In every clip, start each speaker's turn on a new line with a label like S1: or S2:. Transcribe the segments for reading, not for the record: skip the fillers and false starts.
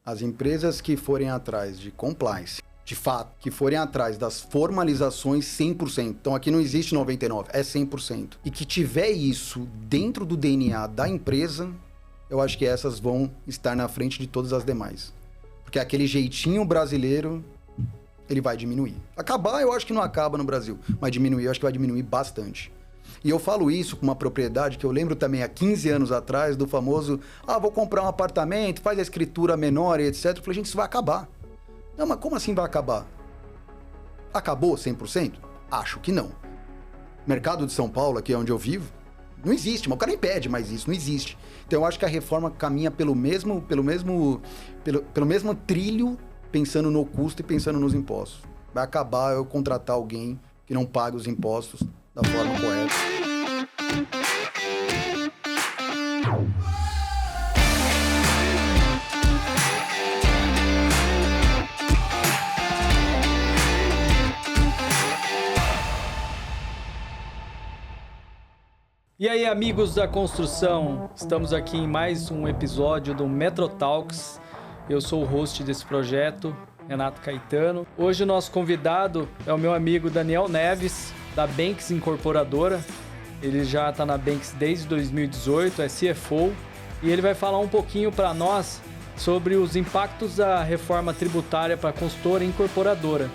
S1: As empresas que forem atrás de compliance, de fato, que forem atrás das formalizações 100%, então aqui não existe 99%, é 100%, e que tiver isso dentro do DNA da empresa, eu acho que essas vão estar na frente de todas as demais. Porque aquele jeitinho brasileiro, ele vai diminuir. Acabar, eu acho que não acaba no Brasil, mas diminuir, eu acho que vai diminuir bastante. E eu falo isso com uma propriedade que eu lembro também há 15 anos atrás do famoso, vou comprar um apartamento, faz a escritura menor e etc. Eu falei, gente, isso vai acabar. Não, mas como assim vai acabar? Acabou 100%? Acho que não. Mercado de São Paulo, aqui é onde eu vivo, não existe, mas o cara nem pede mais isso, não existe. Então eu acho que a reforma caminha pelo mesmo trilho, pensando no custo e pensando nos impostos. Vai acabar eu contratar alguém que não pague os impostos da forma correta.
S2: E aí, amigos da construção, estamos aqui em mais um episódio do Metro Talks. Eu sou o host desse projeto, Renato Caetano. Hoje o nosso convidado é o meu amigo Daniel Neves, da Banks Incorporadora. Ele já está na Banks desde 2018, é CFO, e ele vai falar um pouquinho para nós sobre os impactos da reforma tributária para a consultora incorporadora.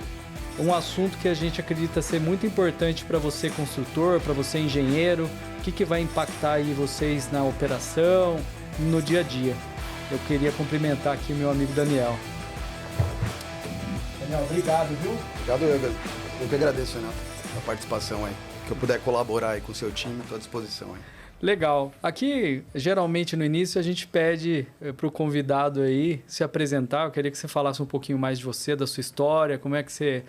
S2: Um assunto que a gente acredita ser muito importante para você construtor, para você engenheiro, o que vai impactar aí vocês na operação, no dia a dia. Eu queria cumprimentar aqui o meu amigo Daniel. Daniel, obrigado, viu?
S1: Obrigado, eu que agradeço, Renato, a participação aí. Que eu puder colaborar aí com o seu time, estou à disposição aí.
S2: Legal. Aqui, geralmente no início, a gente pede para o convidado aí se apresentar. Eu queria que você falasse um pouquinho mais de você, da sua história, como é que você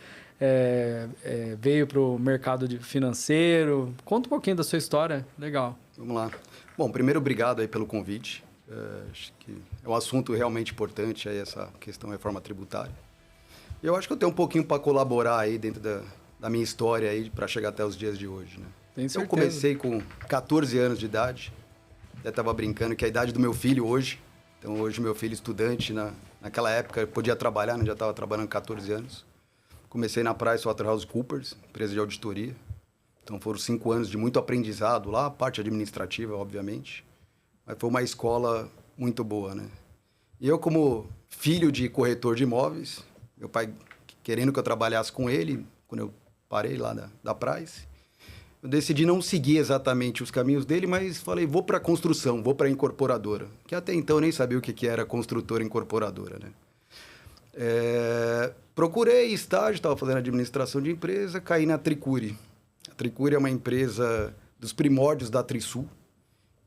S2: veio para o mercado financeiro. Conta um pouquinho da sua história. Legal.
S1: Vamos lá. Bom, primeiro, obrigado aí pelo convite. Acho que é um assunto realmente importante aí, essa questão da reforma tributária. E eu acho que eu tenho um pouquinho para colaborar aí dentro da minha história aí para chegar até os dias de hoje, né?
S2: Tenho certeza.
S1: Eu comecei com 14 anos de idade. Já estava brincando que é a idade do meu filho hoje. Então hoje meu filho estudante, naquela época eu podia trabalhar, né? Já estava trabalhando 14 anos. Comecei na PricewaterhouseCoopers, empresa de auditoria. Então foram 5 anos de muito aprendizado lá, parte administrativa, obviamente. Mas foi uma escola muito boa, né? E eu, como filho de corretor de imóveis, meu pai querendo que eu trabalhasse com ele, quando eu parei lá da Price, eu decidi não seguir exatamente os caminhos dele, mas falei, vou para a construção, vou para a incorporadora. Que até então eu nem sabia o que era construtora incorporadora, né? Procurei estágio, estava fazendo administração de empresa, caí na Tricuri. A Tricuri é uma empresa dos primórdios da Trisul.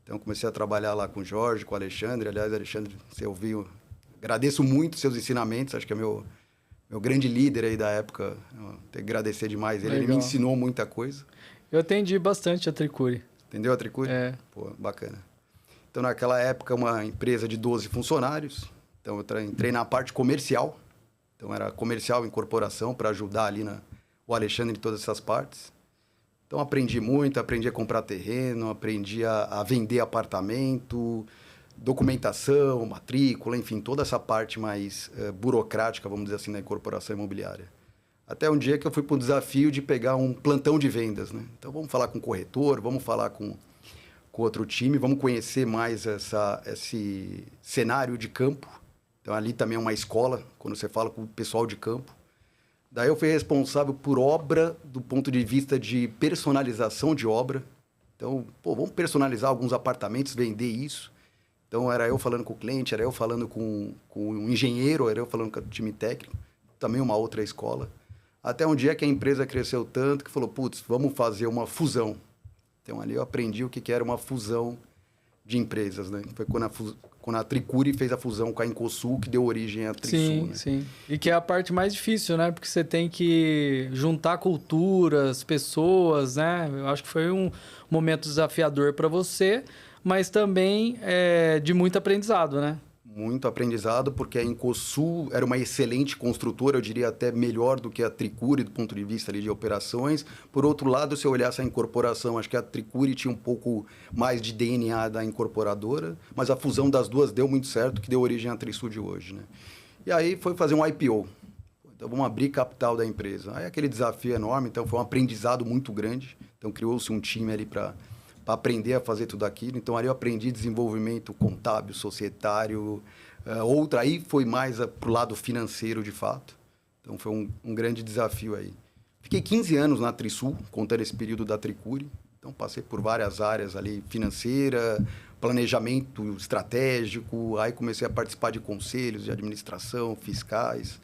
S1: Então comecei a trabalhar lá com o Jorge, com o Alexandre. Aliás, Alexandre, você ouviu, agradeço muito seus ensinamentos, acho que é meu grande líder aí da época. Eu tenho que agradecer demais ele me ensinou muita coisa.
S2: Eu atendi bastante a Tricuri.
S1: Entendeu a Tricuri?
S2: É.
S1: Pô, bacana. Então, naquela época, uma empresa de 12 funcionários. Então, eu entrei na parte comercial. Então, era comercial, incorporação, para ajudar ali o Alexandre em todas essas partes. Então, aprendi muito, aprendi a comprar terreno, aprendi a vender apartamento, documentação, matrícula, enfim, toda essa parte mais burocrática, vamos dizer assim, da incorporação imobiliária. Até um dia que eu fui para um desafio de pegar um plantão de vendas, né? Então, vamos falar com o corretor, vamos falar com outro time, vamos conhecer mais esse cenário de campo. Então, ali também é uma escola, quando você fala com o pessoal de campo. Daí, eu fui responsável por obra do ponto de vista de personalização de obra. Então, vamos personalizar alguns apartamentos, vender isso. Então, era eu falando com o cliente, era eu falando com o engenheiro, era eu falando com o time técnico. Também uma outra escola. Até um dia que a empresa cresceu tanto que falou, putz, vamos fazer uma fusão. Então, ali eu aprendi o que era uma fusão de empresas, né? Foi quando a Tricuri fez a fusão com a Incosul, que deu origem à Trisul.
S2: Sim, né? Sim. E que é a parte mais difícil, né? Porque você tem que juntar culturas, pessoas, né? Eu acho que foi um momento desafiador para você, mas também de muito aprendizado, né?
S1: Muito aprendizado, porque a Incosul era uma excelente construtora, eu diria até melhor do que a Tricuri do ponto de vista ali de operações. Por outro lado, se eu olhasse a incorporação, acho que a Tricuri tinha um pouco mais de DNA da incorporadora, mas a fusão das duas deu muito certo, que deu origem à Trisul de hoje, né? E aí foi fazer um IPO. Então, vamos abrir capital da empresa. Aí aquele desafio enorme, então foi um aprendizado muito grande. Então, criou-se um time ali para aprender a fazer tudo aquilo. Então, ali eu aprendi desenvolvimento contábil, societário. Outra aí foi mais para o lado financeiro, de fato. Então, foi um grande desafio aí. Fiquei 15 anos na Trisul, contando esse período da Tricuri. Então, passei por várias áreas ali, financeira, planejamento estratégico. Aí comecei a participar de conselhos de administração, fiscais,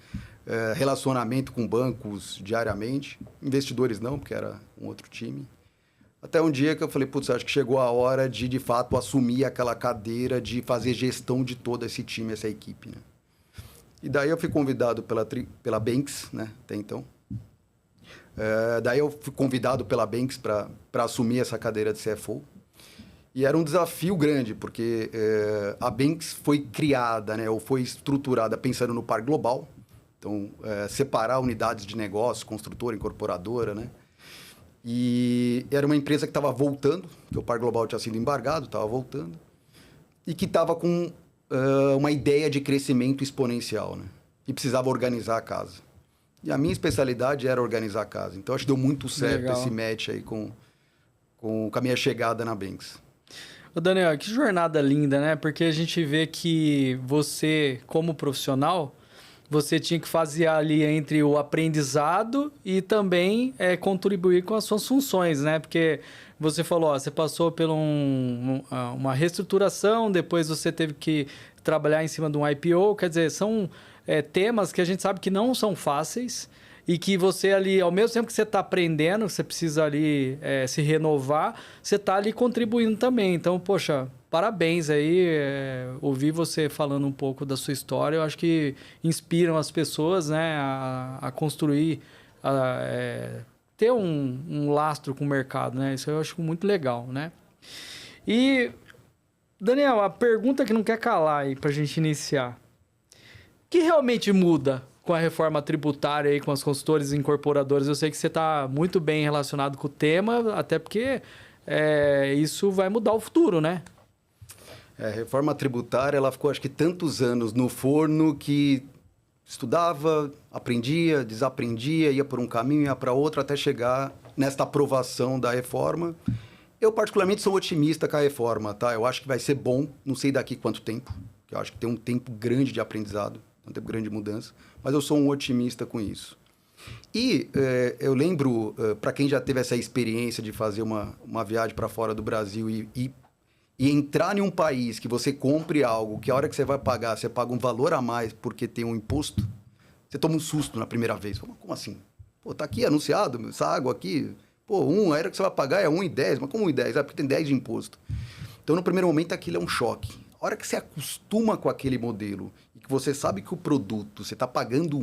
S1: relacionamento com bancos diariamente. Investidores não, porque era um outro time. Até um dia que eu falei, putz, acho que chegou a hora de fato, assumir aquela cadeira de fazer gestão de todo esse time, essa equipe, né? E daí eu fui convidado pela Banks, né, até então. Daí eu fui convidado pela Banks para assumir essa cadeira de CFO. E era um desafio grande, porque a Banks foi criada, né, ou foi estruturada pensando no par global. Então, separar unidades de negócio, construtora, incorporadora, né? E era uma empresa que estava voltando, porque o par global tinha sido embargado, estava voltando, e que estava com uma ideia de crescimento exponencial, né? E precisava organizar a casa. E a minha especialidade era organizar a casa. Então, acho que deu muito certo Legal. Esse match aí com a minha chegada na Banks.
S2: Ô Daniel, que jornada linda, né? Porque a gente vê que você, como profissional, você tinha que fazer ali entre o aprendizado e também contribuir com as suas funções, né? Porque você falou, você passou por uma reestruturação, depois você teve que trabalhar em cima de um IPO, quer dizer, são temas que a gente sabe que não são fáceis e que você ali, ao mesmo tempo que você está aprendendo, você precisa ali se renovar, você está ali contribuindo também. Então, poxa, parabéns aí, ouvir você falando um pouco da sua história, eu acho que inspiram as pessoas, né, a construir, ter um lastro com o mercado, né? Isso eu acho muito legal, né? E, Daniel, a pergunta que não quer calar aí para a gente iniciar. O que realmente muda com a reforma tributária aí, com as consultores e incorporadoras? Eu sei que você está muito bem relacionado com o tema, até porque isso vai mudar o futuro, né?
S1: A reforma tributária, ela ficou acho que tantos anos no forno que estudava, aprendia, desaprendia, ia por um caminho, ia para outro, até chegar nesta aprovação da reforma. Eu particularmente sou otimista com a reforma, tá? Eu acho que vai ser bom, não sei daqui quanto tempo, que eu acho que tem um tempo grande de aprendizado, um tempo grande de mudança, mas eu sou um otimista com isso. E eu lembro, para quem já teve essa experiência de fazer uma viagem para fora do Brasil e entrar em um país que você compre algo, que a hora que você vai pagar, você paga um valor a mais porque tem um imposto, você toma um susto na primeira vez. Fala, como assim? Pô, tá aqui anunciado, essa água aqui, pô, a hora que você vai pagar é 1,10, mas como 1,10? Porque tem 10 de imposto. Então, no primeiro momento, aquilo é um choque. A hora que você acostuma com aquele modelo e que você sabe que o produto, você está pagando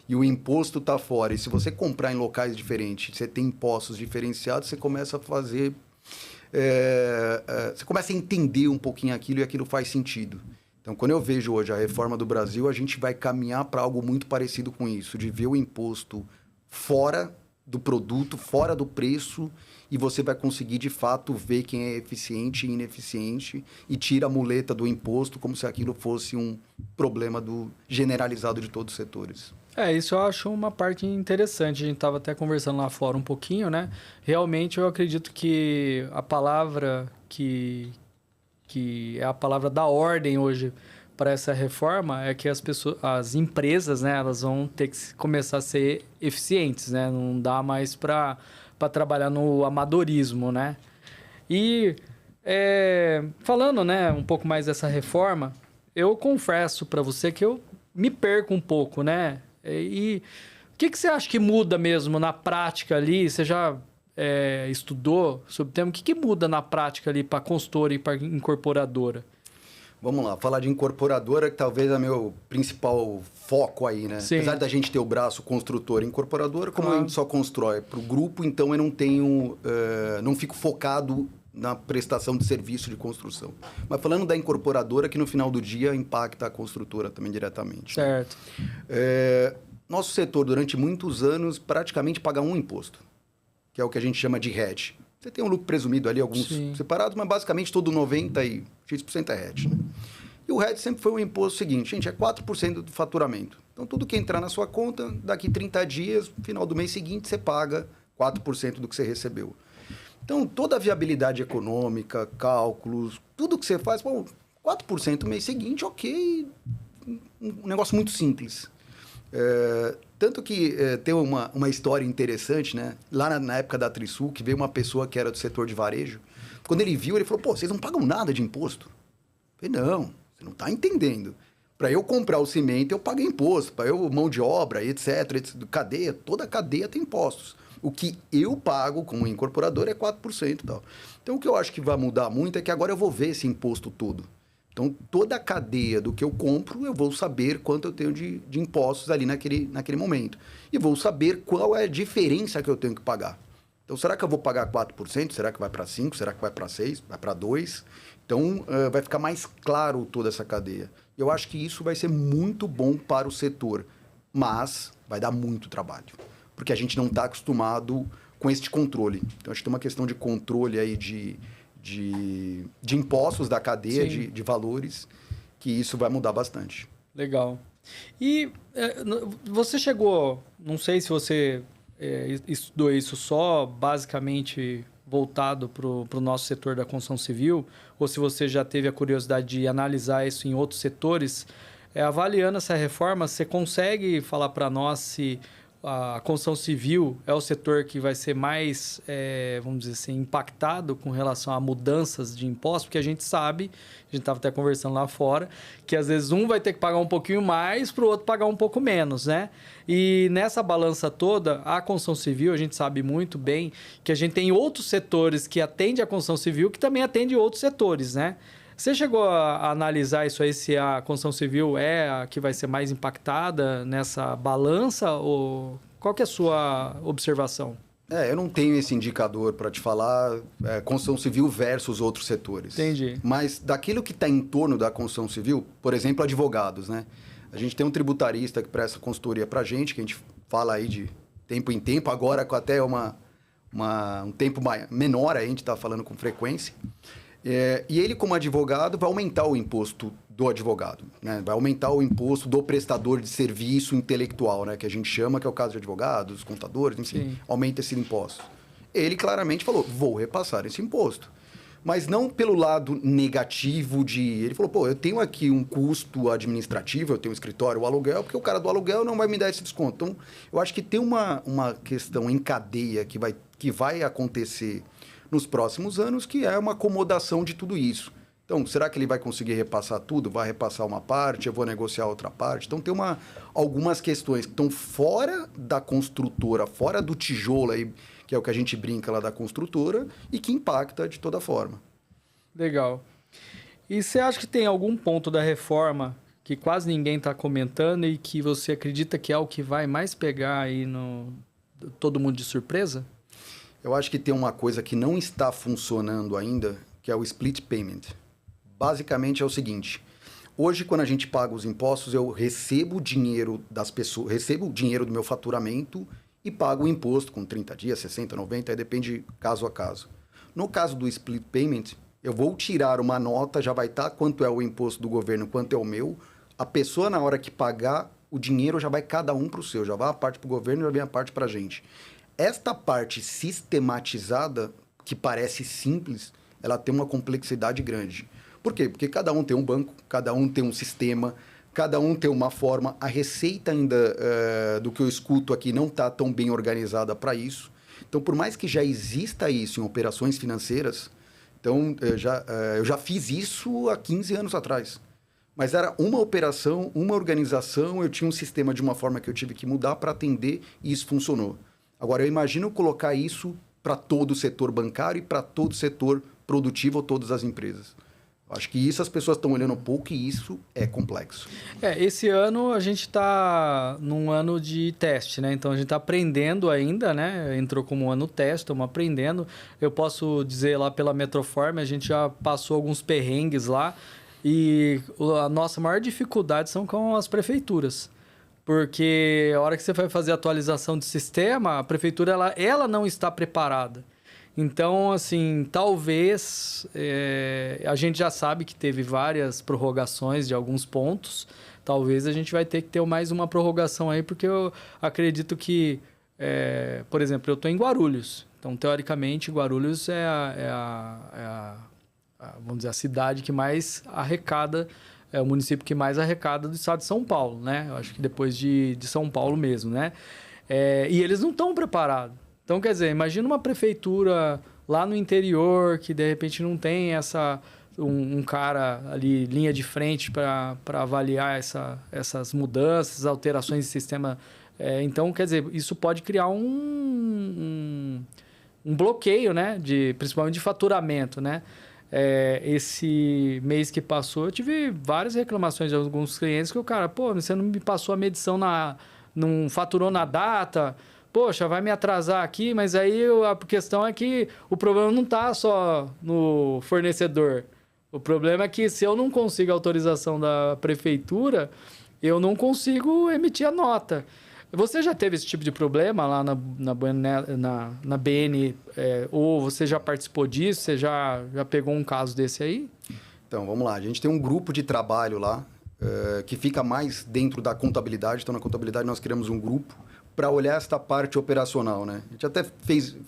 S1: e o imposto está fora, e se você comprar em locais diferentes, você tem impostos diferenciados, você começa a fazer... você começa a entender um pouquinho aquilo e aquilo faz sentido. Então, quando eu vejo hoje a reforma do Brasil, a gente vai caminhar para algo muito parecido com isso, de ver o imposto fora do produto, fora do preço, e você vai conseguir, de fato, ver quem é eficiente e ineficiente e tira a muleta do imposto como se aquilo fosse um problema generalizado de todos os setores.
S2: Isso eu acho uma parte interessante. A gente estava até conversando lá fora um pouquinho, né? Realmente eu acredito que a palavra que é a palavra da ordem hoje para essa reforma é que as empresas, né, elas vão ter que começar a ser eficientes, né? Não dá mais para trabalhar no amadorismo, né? E falando, né, um pouco mais dessa reforma, eu confesso para você que eu me perco um pouco, né? E o que você acha que muda mesmo na prática ali? Você já estudou sobre o tema? O que muda na prática ali para consultora e para incorporadora?
S1: Vamos lá, falar de incorporadora, que talvez é meu principal foco aí, né? Sim. Apesar da gente ter o braço construtor e incorporadora, como a gente só constrói para o grupo, então eu não tenho, não fico focado na prestação de serviço de construção. Mas falando da incorporadora, que no final do dia impacta a construtora também diretamente.
S2: Certo.
S1: Nosso setor, durante muitos anos, praticamente paga um imposto, que é o que a gente chama de hedge. Você tem um lucro presumido ali, alguns separados, mas basicamente todo 90% e X% é hedge. Né? E o hedge sempre foi um imposto seguinte, gente, é 4% do faturamento. Então, tudo que entrar na sua conta, daqui 30 dias, no final do mês seguinte, você paga 4% do que você recebeu. Então, toda a viabilidade econômica, cálculos, tudo que você faz, 4% no mês seguinte, ok, um negócio muito simples. Tanto que tem uma história interessante, né? Lá na época da Trisul, que veio uma pessoa que era do setor de varejo, quando ele viu, ele falou, vocês não pagam nada de imposto? Eu falei, não, você não está entendendo. Para eu comprar o cimento, eu paguei imposto, para eu mão de obra, etc. Cadeia, toda a cadeia tem impostos. O que eu pago como incorporador é 4% e tal. Então, o que eu acho que vai mudar muito é que agora eu vou ver esse imposto todo. Então, toda a cadeia do que eu compro, eu vou saber quanto eu tenho de impostos ali naquele momento. E vou saber qual é a diferença que eu tenho que pagar. Então, será que eu vou pagar 4%? Será que vai para 5%? Será que vai para 6%? Vai para 2%? Então, vai ficar mais claro toda essa cadeia. Eu acho que isso vai ser muito bom para o setor, mas vai dar muito trabalho, porque a gente não está acostumado com este controle. Então, acho que tem uma questão de controle aí de impostos da cadeia, de valores, que isso vai mudar bastante.
S2: Legal. E você chegou, não sei se você estudou isso só basicamente voltado para o nosso setor da construção civil, ou se você já teve a curiosidade de analisar isso em outros setores, avaliando essa reforma, você consegue falar para nós se a construção civil é o setor que vai ser mais, vamos dizer assim, impactado com relação a mudanças de impostos? Porque a gente sabe, a gente estava até conversando lá fora, que às vezes um vai ter que pagar um pouquinho mais para o outro pagar um pouco menos, né? E nessa balança toda, a construção civil, a gente sabe muito bem que a gente tem outros setores que atendem a construção civil que também atendem outros setores, né? Você chegou a analisar isso aí, se a construção civil é a que vai ser mais impactada nessa balança? Ou qual que é a sua observação?
S1: Eu não tenho esse indicador para te falar construção civil versus outros setores.
S2: Entendi.
S1: Mas daquilo que está em torno da construção civil, por exemplo, advogados, né? A gente tem um tributarista que presta consultoria para a gente, que a gente fala aí de tempo em tempo, agora com até um tempo menor, a gente está falando com frequência. E ele, como advogado, vai aumentar o imposto do advogado, né? Vai aumentar o imposto do prestador de serviço intelectual, né? Que a gente chama, que é o caso de advogados, contadores, enfim, sim, aumenta esse imposto. Ele claramente falou, vou repassar esse imposto. Mas não pelo lado negativo Ele falou, eu tenho aqui um custo administrativo, eu tenho um escritório, o aluguel, porque o cara do aluguel não vai me dar esse desconto. Então, eu acho que tem uma questão em cadeia que vai acontecer nos próximos anos, que é uma acomodação de tudo isso. Então, será que ele vai conseguir repassar tudo? Vai repassar uma parte, eu vou negociar outra parte? Então, tem algumas questões que estão fora da construtora, fora do tijolo, aí, que é o que a gente brinca lá da construtora, e que impacta de toda forma.
S2: Legal. E você acha que tem algum ponto da reforma que quase ninguém está comentando e que você acredita que é o que vai mais pegar aí no todo mundo de surpresa?
S1: Eu acho que tem uma coisa que não está funcionando ainda, que é o split payment. Basicamente é o seguinte, hoje quando a gente paga os impostos, eu recebo o dinheiro das pessoas, recebo o dinheiro do meu faturamento e pago o imposto com 30 dias, 60, 90, aí depende caso a caso. No caso do split payment, eu vou tirar uma nota, já vai estar quanto é o imposto do governo, quanto é o meu, a pessoa na hora que pagar, o dinheiro já vai cada um para o seu, já vai a parte para o governo e já vem a parte para a gente. Esta parte sistematizada, que parece simples, ela tem uma complexidade grande. Por quê? Porque cada um tem um banco, cada um tem um sistema, cada um tem uma forma. A receita ainda, do que eu escuto aqui, não está tão bem organizada para isso. Então, por mais que já exista isso em operações financeiras, então, eu já fiz isso há 15 anos atrás. Mas era uma operação, uma organização, eu tinha um sistema de uma forma que eu tive que mudar para atender e isso funcionou. Agora, eu imagino colocar isso para todo o setor bancário e para todo o setor produtivo ou todas as empresas. Acho que isso as pessoas estão olhando um pouco e isso é complexo.
S2: Esse ano a gente está num ano de teste, né? Então a gente está aprendendo ainda, né? Entrou como um ano teste, estamos aprendendo. Eu posso dizer lá pela Metroform, a gente já passou alguns perrengues lá e a nossa maior dificuldade são com as prefeituras. Porque a hora que você vai fazer a atualização de sistema, a prefeitura ela não está preparada. Então, assim, talvez a gente já sabe que teve várias prorrogações de alguns pontos. Talvez a gente vai ter que ter mais uma prorrogação aí, porque eu acredito que, por exemplo, eu estou em Guarulhos. Então, teoricamente, Guarulhos vamos dizer, a cidade que mais arrecada, é o município que mais arrecada do estado de São Paulo, né? Eu acho que depois de São Paulo mesmo, né? E eles não estão preparados. Então, quer dizer, imagina uma prefeitura lá no interior que, de repente, não tem um cara ali, linha de frente para avaliar essas mudanças, alterações de sistema. Então, quer dizer, isso pode criar um bloqueio, né? Principalmente de faturamento, né? Esse mês que passou, eu tive várias reclamações de alguns clientes que o cara, pô, você não me passou a medição, não faturou na data... Poxa, vai me atrasar aqui, mas aí a questão é que o problema não está só no fornecedor. O problema é que se eu não consigo a autorização da prefeitura, eu não consigo emitir a nota. Você já teve esse tipo de problema lá na BN, ou você já participou disso? Você já pegou um caso desse aí?
S1: Então, vamos lá. A gente tem um grupo de trabalho lá que fica mais dentro da contabilidade. Então, na contabilidade, nós criamos um grupo para olhar esta parte operacional, né? A gente até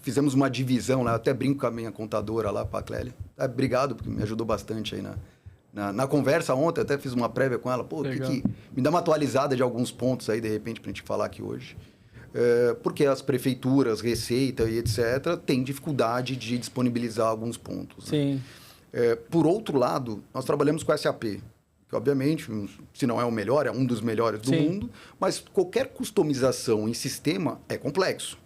S1: fizemos uma divisão lá, eu até brinco com a minha contadora lá, a Clélia. Obrigado, porque me ajudou bastante aí na conversa ontem, até fiz uma prévia com ela. Pô, me dá uma atualizada de alguns pontos aí, de repente, para a gente falar aqui hoje. Porque as prefeituras, Receita e etc., têm dificuldade de disponibilizar alguns pontos.
S2: Sim.
S1: Né? Por outro lado, nós trabalhamos com SAP, que obviamente, se não é o melhor, é um dos melhores do mundo, mas qualquer customização em sistema é complexo.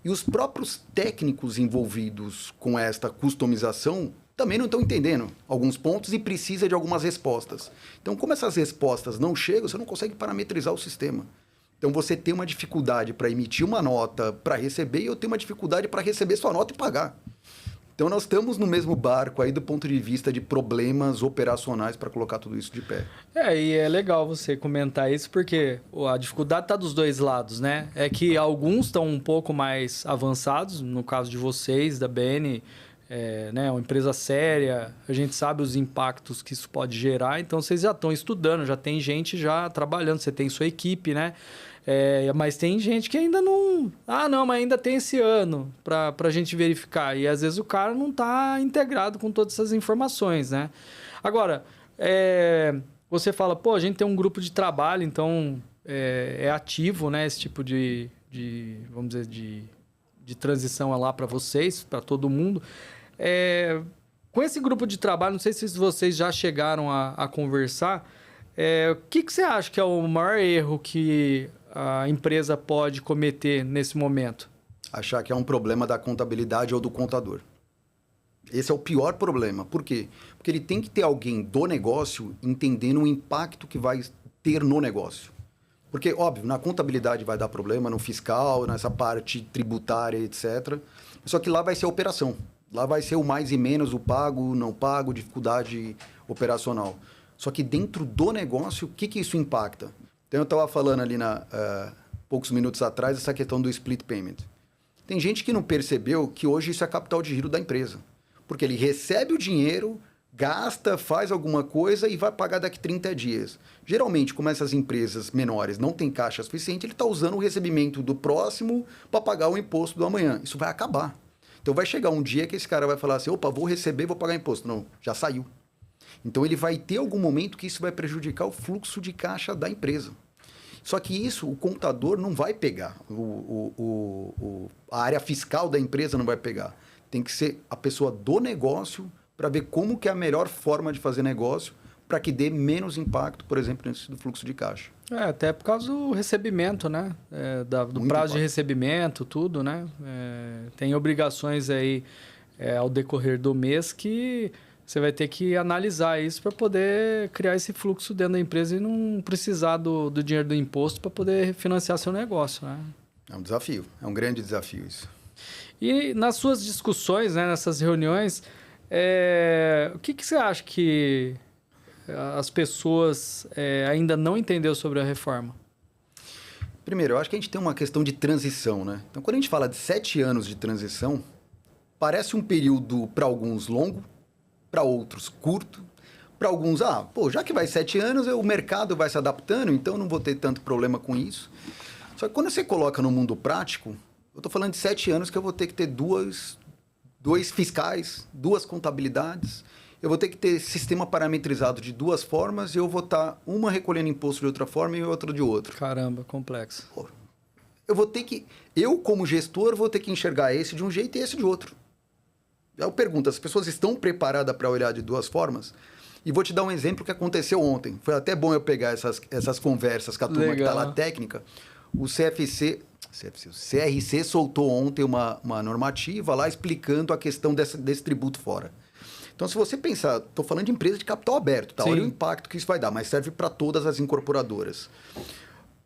S1: E os próprios técnicos envolvidos com esta customização também não estão entendendo alguns pontos e precisa de algumas respostas. Então, como essas respostas não chegam, você não consegue parametrizar o sistema. Então, você tem uma dificuldade para emitir uma nota para receber e eu tenho uma dificuldade para receber sua nota e pagar. Então, nós estamos no mesmo barco aí do ponto de vista de problemas operacionais para colocar tudo isso de pé.
S2: E é legal você comentar isso, porque a dificuldade está dos dois lados, né? É que alguns estão um pouco mais avançados, no caso de vocês, da BN, né? Uma empresa séria, a gente sabe os impactos que isso pode gerar, então vocês já estão estudando, já tem gente já trabalhando, você tem sua equipe, né? Mas tem gente que ainda não... não, mas ainda tem esse ano para a gente verificar. E às vezes o cara não está integrado com todas essas informações, né? Agora, você fala, pô, a gente tem um grupo de trabalho, então é ativo, né? Esse tipo de vamos dizer, de transição lá para vocês, para todo mundo. Com esse grupo de trabalho, não sei se vocês já chegaram a conversar, o que você acha que é o maior erro que a empresa pode cometer nesse momento?
S1: Achar que é um problema da contabilidade ou do contador. Esse é o pior problema. Por quê? Porque ele tem que ter alguém do negócio entendendo o impacto que vai ter no negócio. Porque, óbvio, na contabilidade vai dar problema, no fiscal, nessa parte tributária, etc. Só que lá vai ser a operação. Lá vai ser o mais e menos, o pago, não pago, dificuldade operacional. Só que dentro do negócio, o que isso impacta? Então, eu estava falando ali poucos minutos atrás, essa questão do split payment. Tem gente que não percebeu que hoje isso é capital de giro da empresa. Porque ele recebe o dinheiro, gasta, faz alguma coisa e vai pagar daqui 30 dias. Geralmente, como essas empresas menores não têm caixa suficiente, ele está usando o recebimento do próximo para pagar o imposto do amanhã. Isso vai acabar. Então, vai chegar um dia que esse cara vai falar assim, opa, vou receber, vou pagar imposto. Não, já saiu. Então, ele vai ter algum momento que isso vai prejudicar o fluxo de caixa da empresa. Só que isso o contador não vai pegar. A área fiscal da empresa não vai pegar. Tem que ser a pessoa do negócio para ver como que é a melhor forma de fazer negócio para que dê menos impacto, por exemplo, do fluxo de caixa.
S2: Até por causa do recebimento, né? Do prazo de recebimento, tudo, né? Tem obrigações aí ao decorrer do mês que... Você vai ter que analisar isso para poder criar esse fluxo dentro da empresa e não precisar do dinheiro do imposto para poder financiar seu negócio, né?
S1: É um desafio, é um grande desafio isso.
S2: E nas suas discussões, né, nessas reuniões, o que você acha que as pessoas ainda não entenderam sobre a reforma?
S1: Primeiro, eu acho que a gente tem uma questão de transição, né? Então, quando a gente fala de 7 anos de transição, parece um período para alguns longo, para outros curto, para alguns, já que vai 7 anos, o mercado vai se adaptando, então não vou ter tanto problema com isso. Só que quando você coloca no mundo prático, eu estou falando de 7 anos que eu vou ter que ter dois fiscais, 2 contabilidades, eu vou ter que ter sistema parametrizado de 2 formas e eu vou estar uma recolhendo imposto de outra forma e outra de outra.
S2: Caramba, complexo.
S1: Eu como gestor, vou ter que enxergar esse de um jeito e esse de outro. Eu pergunto, as pessoas estão preparadas para olhar de 2 formas? E vou te dar um exemplo que aconteceu ontem. Foi até bom eu pegar essas conversas com a turma que está lá técnica. O CRC soltou ontem uma normativa lá explicando a questão desse tributo fora. Então, se você pensar, estou falando de empresa de capital aberto, tá? Olha o impacto que isso vai dar, mas serve para todas as incorporadoras.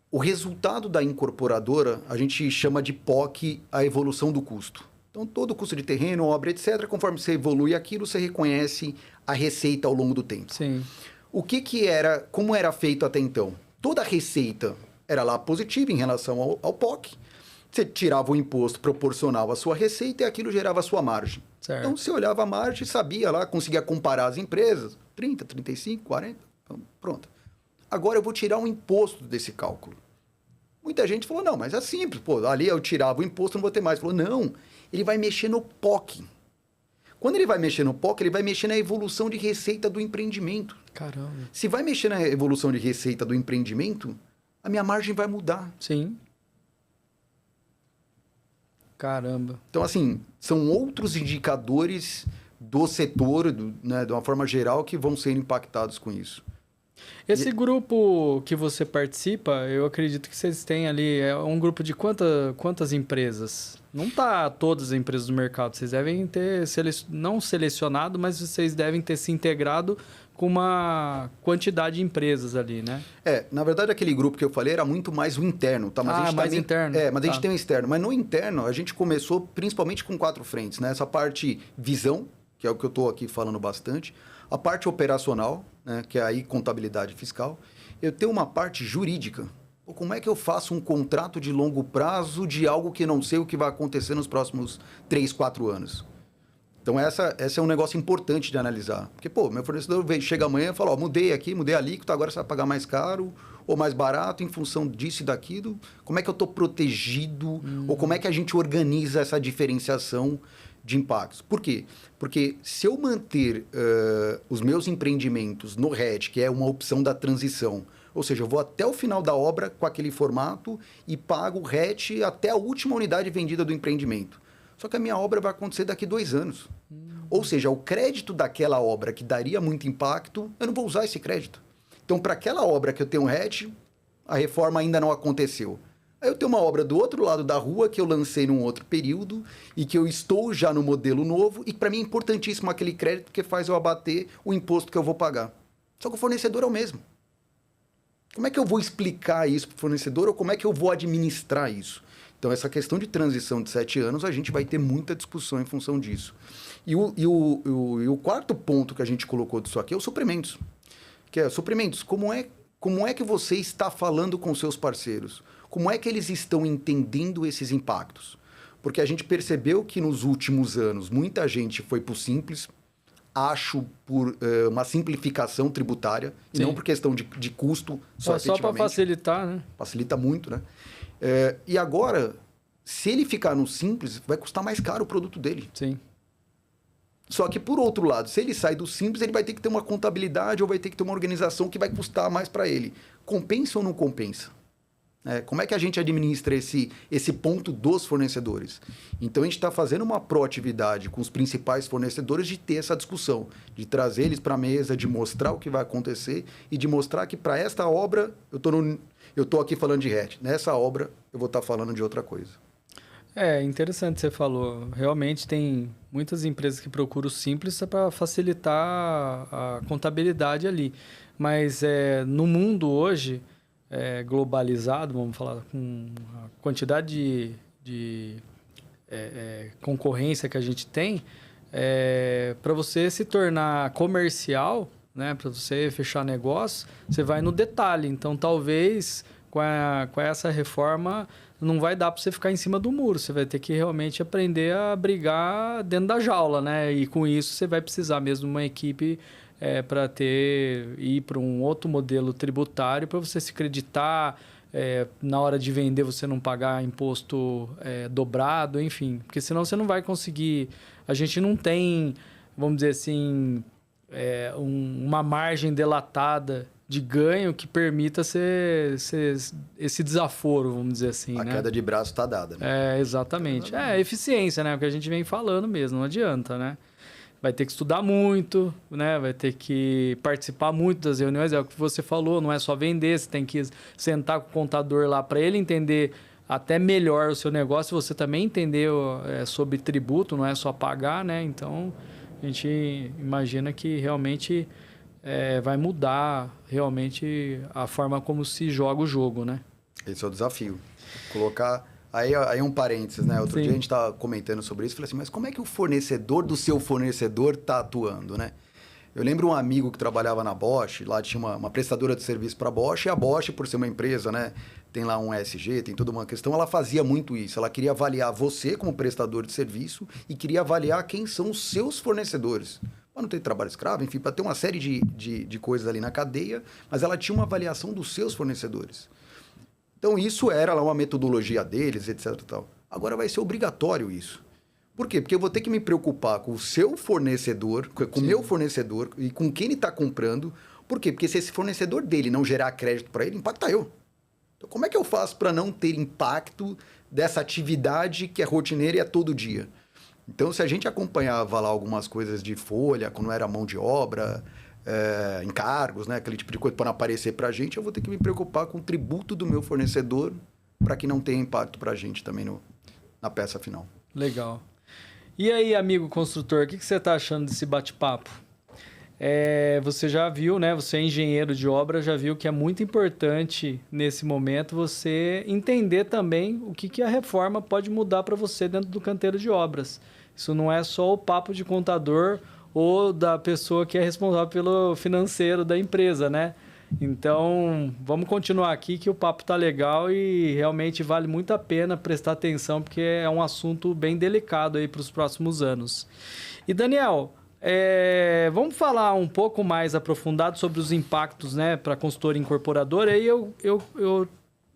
S1: O resultado da incorporadora, a gente chama de POC, a evolução do custo. Então, todo o custo de terreno, obra, etc., conforme você evolui aquilo, você reconhece a receita ao longo do tempo.
S2: Sim.
S1: Como era feito até então? Toda a receita era lá positiva em relação ao POC. Você tirava o imposto proporcional à sua receita e aquilo gerava a sua margem.
S2: Certo.
S1: Então, você olhava a margem, sabia lá, conseguia comparar as empresas, 30, 35, 40, então, pronto. Agora eu vou tirar um imposto desse cálculo. Muita gente falou, não, mas é simples, ali eu tirava o imposto, não vou ter mais. Falou, não, ele vai mexer no POC. Quando ele vai mexer no POC, ele vai mexer na evolução de receita do empreendimento.
S2: Caramba.
S1: Se vai mexer na evolução de receita do empreendimento, a minha margem vai mudar.
S2: Sim. Caramba.
S1: Então, assim, são outros indicadores do setor, né, de uma forma geral, que vão ser impactados com isso.
S2: Esse grupo que você participa, eu acredito que vocês têm ali, é um grupo de quantas empresas? Não tá todas as empresas do mercado, vocês devem ter não selecionado, mas vocês devem ter se integrado com uma quantidade de empresas ali, né?
S1: Na verdade, aquele grupo que eu falei era muito mais o interno, tá? Mas a gente
S2: mais interno.
S1: Mas a gente tem um externo. Mas no interno, a gente começou principalmente com 4 frentes, né? Essa parte visão, que é o que eu estou aqui falando bastante. A parte operacional, né? Que é aí contabilidade fiscal. Eu tenho uma parte jurídica. Como é que eu faço um contrato de longo prazo de algo que não sei o que vai acontecer nos próximos 3, 4 anos? Então, essa é um negócio importante de analisar. Porque, meu fornecedor chega amanhã e fala, mudei a alíquota, agora você vai pagar mais caro ou mais barato em função disso e daquilo. Como é que eu estou protegido? Ou como é que a gente organiza essa diferenciação de impactos? Por quê? Porque se eu manter os meus empreendimentos no RET, que é uma opção da transição, ou seja, eu vou até o final da obra com aquele formato e pago o RET até a última unidade vendida do empreendimento. Só que a minha obra vai acontecer daqui 2 anos. Ou seja, o crédito daquela obra que daria muito impacto, eu não vou usar esse crédito. Então, para aquela obra que eu tenho RET, a reforma ainda não aconteceu. Aí eu tenho uma obra do outro lado da rua que eu lancei num outro período e que eu estou já no modelo novo e para mim é importantíssimo aquele crédito que faz eu abater o imposto que eu vou pagar. Só que o fornecedor é o mesmo. Como é que eu vou explicar isso para o fornecedor ou como é que eu vou administrar isso? Então, essa questão de transição de 7 anos, a gente vai ter muita discussão em função disso. E o quarto ponto que a gente colocou disso aqui é os suprimentos. Que é, suprimentos, como é que você está falando com seus parceiros? Como é que eles estão entendendo esses impactos? Porque a gente percebeu que nos últimos anos, muita gente foi para o simples, acho por uma simplificação tributária, e não por questão de custo,
S2: só para facilitar, né?
S1: Facilita muito, né? E agora, se ele ficar no simples, vai custar mais caro o produto dele.
S2: Sim.
S1: Só que, por outro lado, se ele sai do simples, ele vai ter que ter uma contabilidade ou vai ter que ter uma organização que vai custar mais para ele. Compensa ou não compensa? Como é que a gente administra esse ponto dos fornecedores? Então, a gente está fazendo uma proatividade com os principais fornecedores de ter essa discussão, de trazer eles para a mesa, de mostrar o que vai acontecer e de mostrar que para esta obra, eu estou aqui falando de RET, nessa obra eu vou estar falando de outra coisa.
S2: É interessante você falou. Realmente tem muitas empresas que procuram o simples para facilitar a contabilidade ali. Mas no mundo hoje, globalizado, vamos falar, com a quantidade de concorrência que a gente tem, para você se tornar comercial, né, para você fechar negócio, você vai no detalhe. Então, talvez com essa reforma não vai dar para você ficar em cima do muro. Você vai ter que realmente aprender a brigar dentro da jaula, né? E com isso você vai precisar mesmo de uma equipe para ir para um outro modelo tributário para você se creditar. Na hora de vender você não pagar imposto dobrado, enfim. Porque senão você não vai conseguir... A gente não tem, vamos dizer assim, uma margem delatada de ganho que permita esse desaforo, vamos dizer assim,
S1: A
S2: né?
S1: queda de braço está dada, né?
S2: Exatamente. Eficiência, né? O que a gente vem falando mesmo, não adianta, né? Vai ter que estudar muito, né? Vai ter que participar muito das reuniões. É o que você falou, não é só vender, você tem que sentar com o contador lá para ele entender até melhor o seu negócio, você também entender sobre tributo, não é só pagar, né? Então, a gente imagina que realmente vai mudar realmente a forma como se joga o jogo, né?
S1: Esse é o desafio. Colocar... Aí um parênteses, né? Outro dia a gente estava comentando sobre isso, falei assim, mas como é que o fornecedor do seu fornecedor está atuando, né? Eu lembro um amigo que trabalhava na Bosch, lá tinha uma prestadora de serviço para a Bosch, e a Bosch, por ser uma empresa, né? Tem lá um ESG, tem toda uma questão, ela fazia muito isso. Ela queria avaliar você como prestador de serviço e queria avaliar quem são os seus fornecedores. Para não ter trabalho escravo, enfim, para ter uma série de coisas ali na cadeia, mas ela tinha uma avaliação dos seus fornecedores. Então, isso era lá uma metodologia deles, etc. Tal. Agora vai ser obrigatório isso. Por quê? Porque eu vou ter que me preocupar com o seu fornecedor, com o meu fornecedor e com quem ele está comprando. Por quê? Porque se esse fornecedor dele não gerar crédito para ele, impacta eu. Então, como é que eu faço para não ter impacto dessa atividade que é rotineira e é todo dia? Então, se a gente acompanhava lá algumas coisas de folha, quando era mão de obra... encargos, né? Aquele tipo de coisa para não aparecer para a gente, eu vou ter que me preocupar com o tributo do meu fornecedor para que não tenha impacto para a gente também na peça final.
S2: Legal. E aí, amigo construtor, o que você está achando desse bate-papo? Você já viu, né? Você é engenheiro de obra, já viu que é muito importante nesse momento você entender também o que a reforma pode mudar para você dentro do canteiro de obras. Isso não é só o papo de contador ou da pessoa que é responsável pelo financeiro da empresa, né? Então, vamos continuar aqui que o papo tá legal e realmente vale muito a pena prestar atenção porque é um assunto bem delicado aí para os próximos anos. E Daniel, vamos falar um pouco mais aprofundado sobre os impactos, né, para a consultoria incorporadora. Aí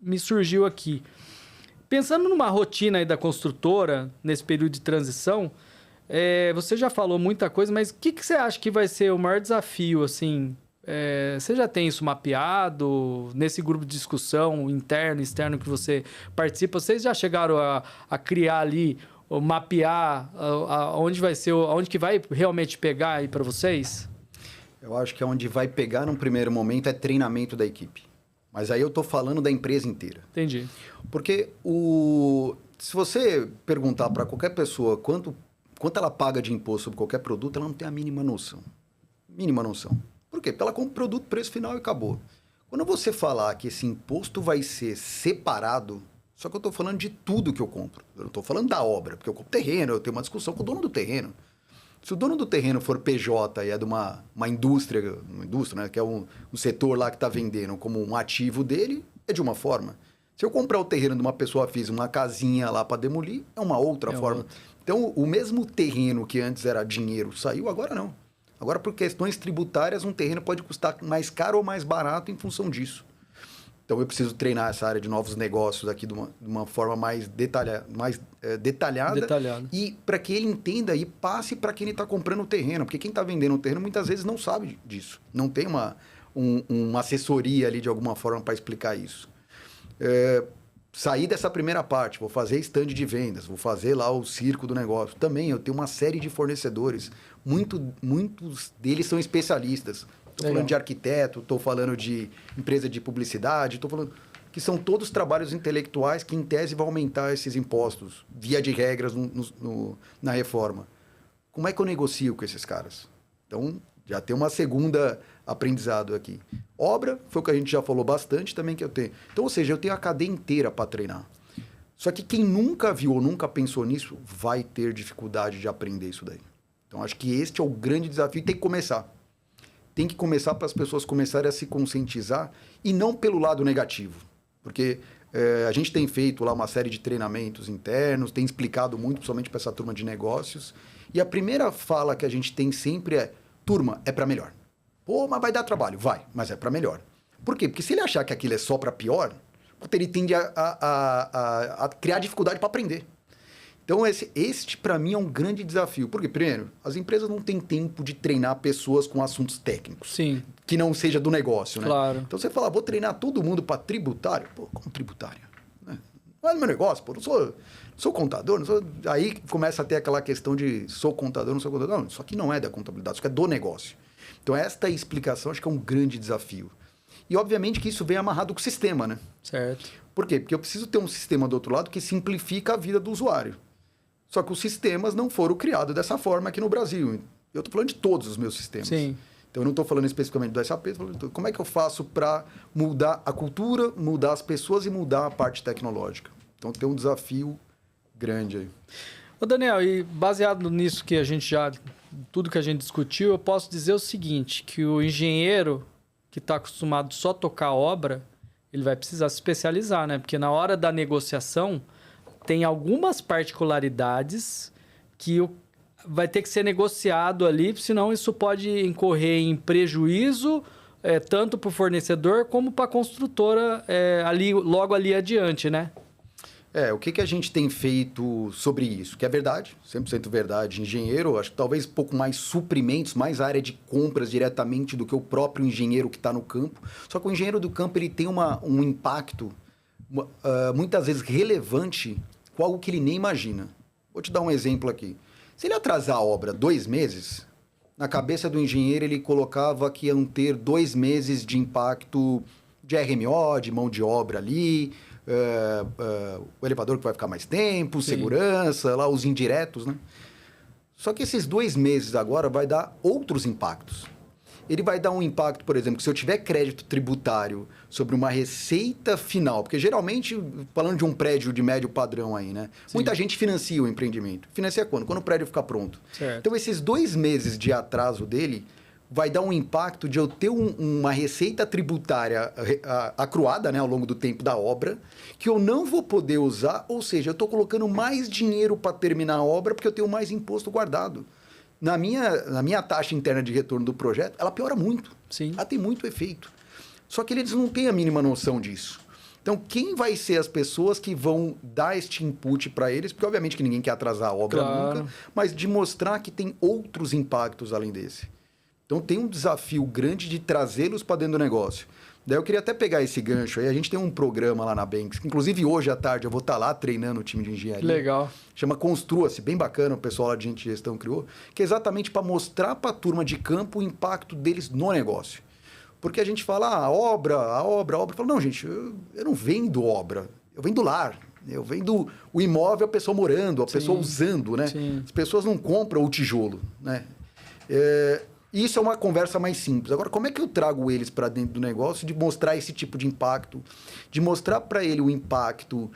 S2: me surgiu aqui. Pensando numa rotina aí da construtora nesse período de transição, você já falou muita coisa, mas o que você acha que vai ser o maior desafio, assim? Você já tem isso mapeado nesse grupo de discussão interno e externo que você participa? Vocês já chegaram a criar ali, ou mapear onde que vai realmente pegar aí para vocês?
S1: Eu acho que onde vai pegar num primeiro momento é treinamento da equipe. Mas aí eu estou falando da empresa inteira.
S2: Entendi.
S1: Porque se você perguntar para qualquer pessoa quanto ela paga de imposto sobre qualquer produto, ela não tem a mínima noção. Mínima noção. Por quê? Porque ela compra o produto, preço final e acabou. Quando você falar que esse imposto vai ser separado, só que eu estou falando de tudo que eu compro. Eu não estou falando da obra, porque eu compro terreno, eu tenho uma discussão com o dono do terreno. Se o dono do terreno for PJ e é de uma indústria, né, que é um setor lá que está vendendo como um ativo dele, é de uma forma. Se eu comprar o terreno de uma pessoa física, uma casinha lá para demolir, é uma outra forma. Então, o mesmo terreno que antes era dinheiro saiu, agora não. Agora, por questões tributárias, um terreno pode custar mais caro ou mais barato em função disso. Então, eu preciso treinar essa área de novos negócios aqui de uma forma mais detalhada. E para que ele entenda e passe para quem ele está comprando o terreno. Porque quem está vendendo o terreno muitas vezes não sabe disso. Não tem uma assessoria ali de alguma forma para explicar isso. Sair dessa primeira parte, vou fazer stand de vendas, vou fazer lá o circo do negócio. Também eu tenho uma série de fornecedores, muitos deles são especialistas. Estou falando de arquiteto, estou falando de empresa de publicidade, estou falando que são todos trabalhos intelectuais que, em tese, vão aumentar esses impostos, via de regras na reforma. Como é que eu negocio com esses caras? Então, já tem uma segunda aprendizado aqui. Obra, foi o que a gente já falou bastante também que eu tenho. Então, ou seja, eu tenho a cadeia inteira para treinar. Só que quem nunca viu ou nunca pensou nisso, vai ter dificuldade de aprender isso daí. Então, acho que este é o grande desafio e tem que começar. Tem que começar para as pessoas começarem a se conscientizar e não pelo lado negativo. Porque a gente tem feito lá uma série de treinamentos internos, tem explicado muito, principalmente para essa turma de negócios. E a primeira fala que a gente tem sempre é, turma, é para melhor. Pô, mas vai dar trabalho. Vai, mas é para melhor. Por quê? Porque se ele achar que aquilo é só para pior, ele tende a criar dificuldade para aprender. Então, este para mim é um grande desafio. Porque, primeiro, as empresas não têm tempo de treinar pessoas com assuntos técnicos.
S2: Sim.
S1: Que não seja do negócio, né?
S2: Claro.
S1: Então, você fala, vou treinar todo mundo para tributário? Pô, como tributário? Não é do meu negócio, pô. Não sou contador, não sou... Aí começa a ter aquela questão de sou contador, não sou contador. Não, isso aqui não é da contabilidade, isso aqui é do negócio. Então, esta explicação acho que é um grande desafio. E, obviamente, que isso vem amarrado com o sistema, né?
S2: Certo.
S1: Por quê? Porque eu preciso ter um sistema do outro lado que simplifica a vida do usuário. Só que os sistemas não foram criados dessa forma aqui no Brasil. Eu estou falando de todos os meus sistemas.
S2: Sim.
S1: Então, eu não estou falando especificamente do SAP, estou falando como é que eu faço para mudar a cultura, mudar as pessoas e mudar a parte tecnológica. Então, tem um desafio grande aí.
S2: Ô Daniel, e baseado nisso que a gente já... Tudo que a gente discutiu, eu posso dizer o seguinte, que o engenheiro que está acostumado só a tocar a obra, ele vai precisar se especializar, né? Porque na hora da negociação, tem algumas particularidades que vai ter que ser negociado ali, senão isso pode incorrer em prejuízo, tanto para o fornecedor como para a construtora logo ali adiante, né?
S1: O que a gente tem feito sobre isso? Que é verdade, 100% verdade. Engenheiro, acho que talvez um pouco mais suprimentos, mais área de compras diretamente do que o próprio engenheiro que está no campo. Só que o engenheiro do campo ele tem um impacto muitas vezes relevante com algo que ele nem imagina. Vou te dar um exemplo aqui. Se ele atrasar a obra 2 meses, na cabeça do engenheiro ele colocava que iam ter 2 meses de impacto de RMO, de mão de obra ali, o elevador que vai ficar mais tempo, sim, segurança, lá os indiretos, né? Só que esses 2 meses agora vai dar outros impactos. Ele vai dar um impacto, por exemplo, que se eu tiver crédito tributário sobre uma receita final, porque geralmente, falando de um prédio de médio padrão aí, né? Sim. Muita gente financia o empreendimento. Financia quando? Quando o prédio ficar pronto.
S2: Certo.
S1: Então, esses 2 meses de atraso dele vai dar um impacto de eu ter uma receita tributária acruada, né, ao longo do tempo da obra, que eu não vou poder usar, ou seja, eu estou colocando mais dinheiro para terminar a obra porque eu tenho mais imposto guardado. Na minha taxa interna de retorno do projeto, ela piora muito.
S2: Sim.
S1: Ela tem muito efeito. Só que eles não têm a mínima noção disso. Então, quem vai ser as pessoas que vão dar este input para eles? Porque, obviamente, que ninguém quer atrasar a obra nunca, mas de mostrar que tem outros impactos além desse. Então, tem um desafio grande de trazê-los para dentro do negócio. Daí, eu queria até pegar esse gancho aí. A gente tem um programa lá na Banks, que, inclusive, hoje à tarde eu vou estar lá treinando o time de engenharia.
S2: Legal.
S1: Chama Construa-se, bem bacana, o pessoal lá de gente de gestão criou, que é exatamente para mostrar para a turma de campo o impacto deles no negócio. Porque a gente fala, a obra. Fala, não, gente, eu não vendo obra, eu vendo lar. Eu vendo o imóvel, a pessoa morando, a pessoa usando, né?
S2: Sim.
S1: As pessoas não compram o tijolo, né? Isso é uma conversa mais simples. Agora, como é que eu trago eles para dentro do negócio de mostrar esse tipo de impacto, de mostrar para ele o impacto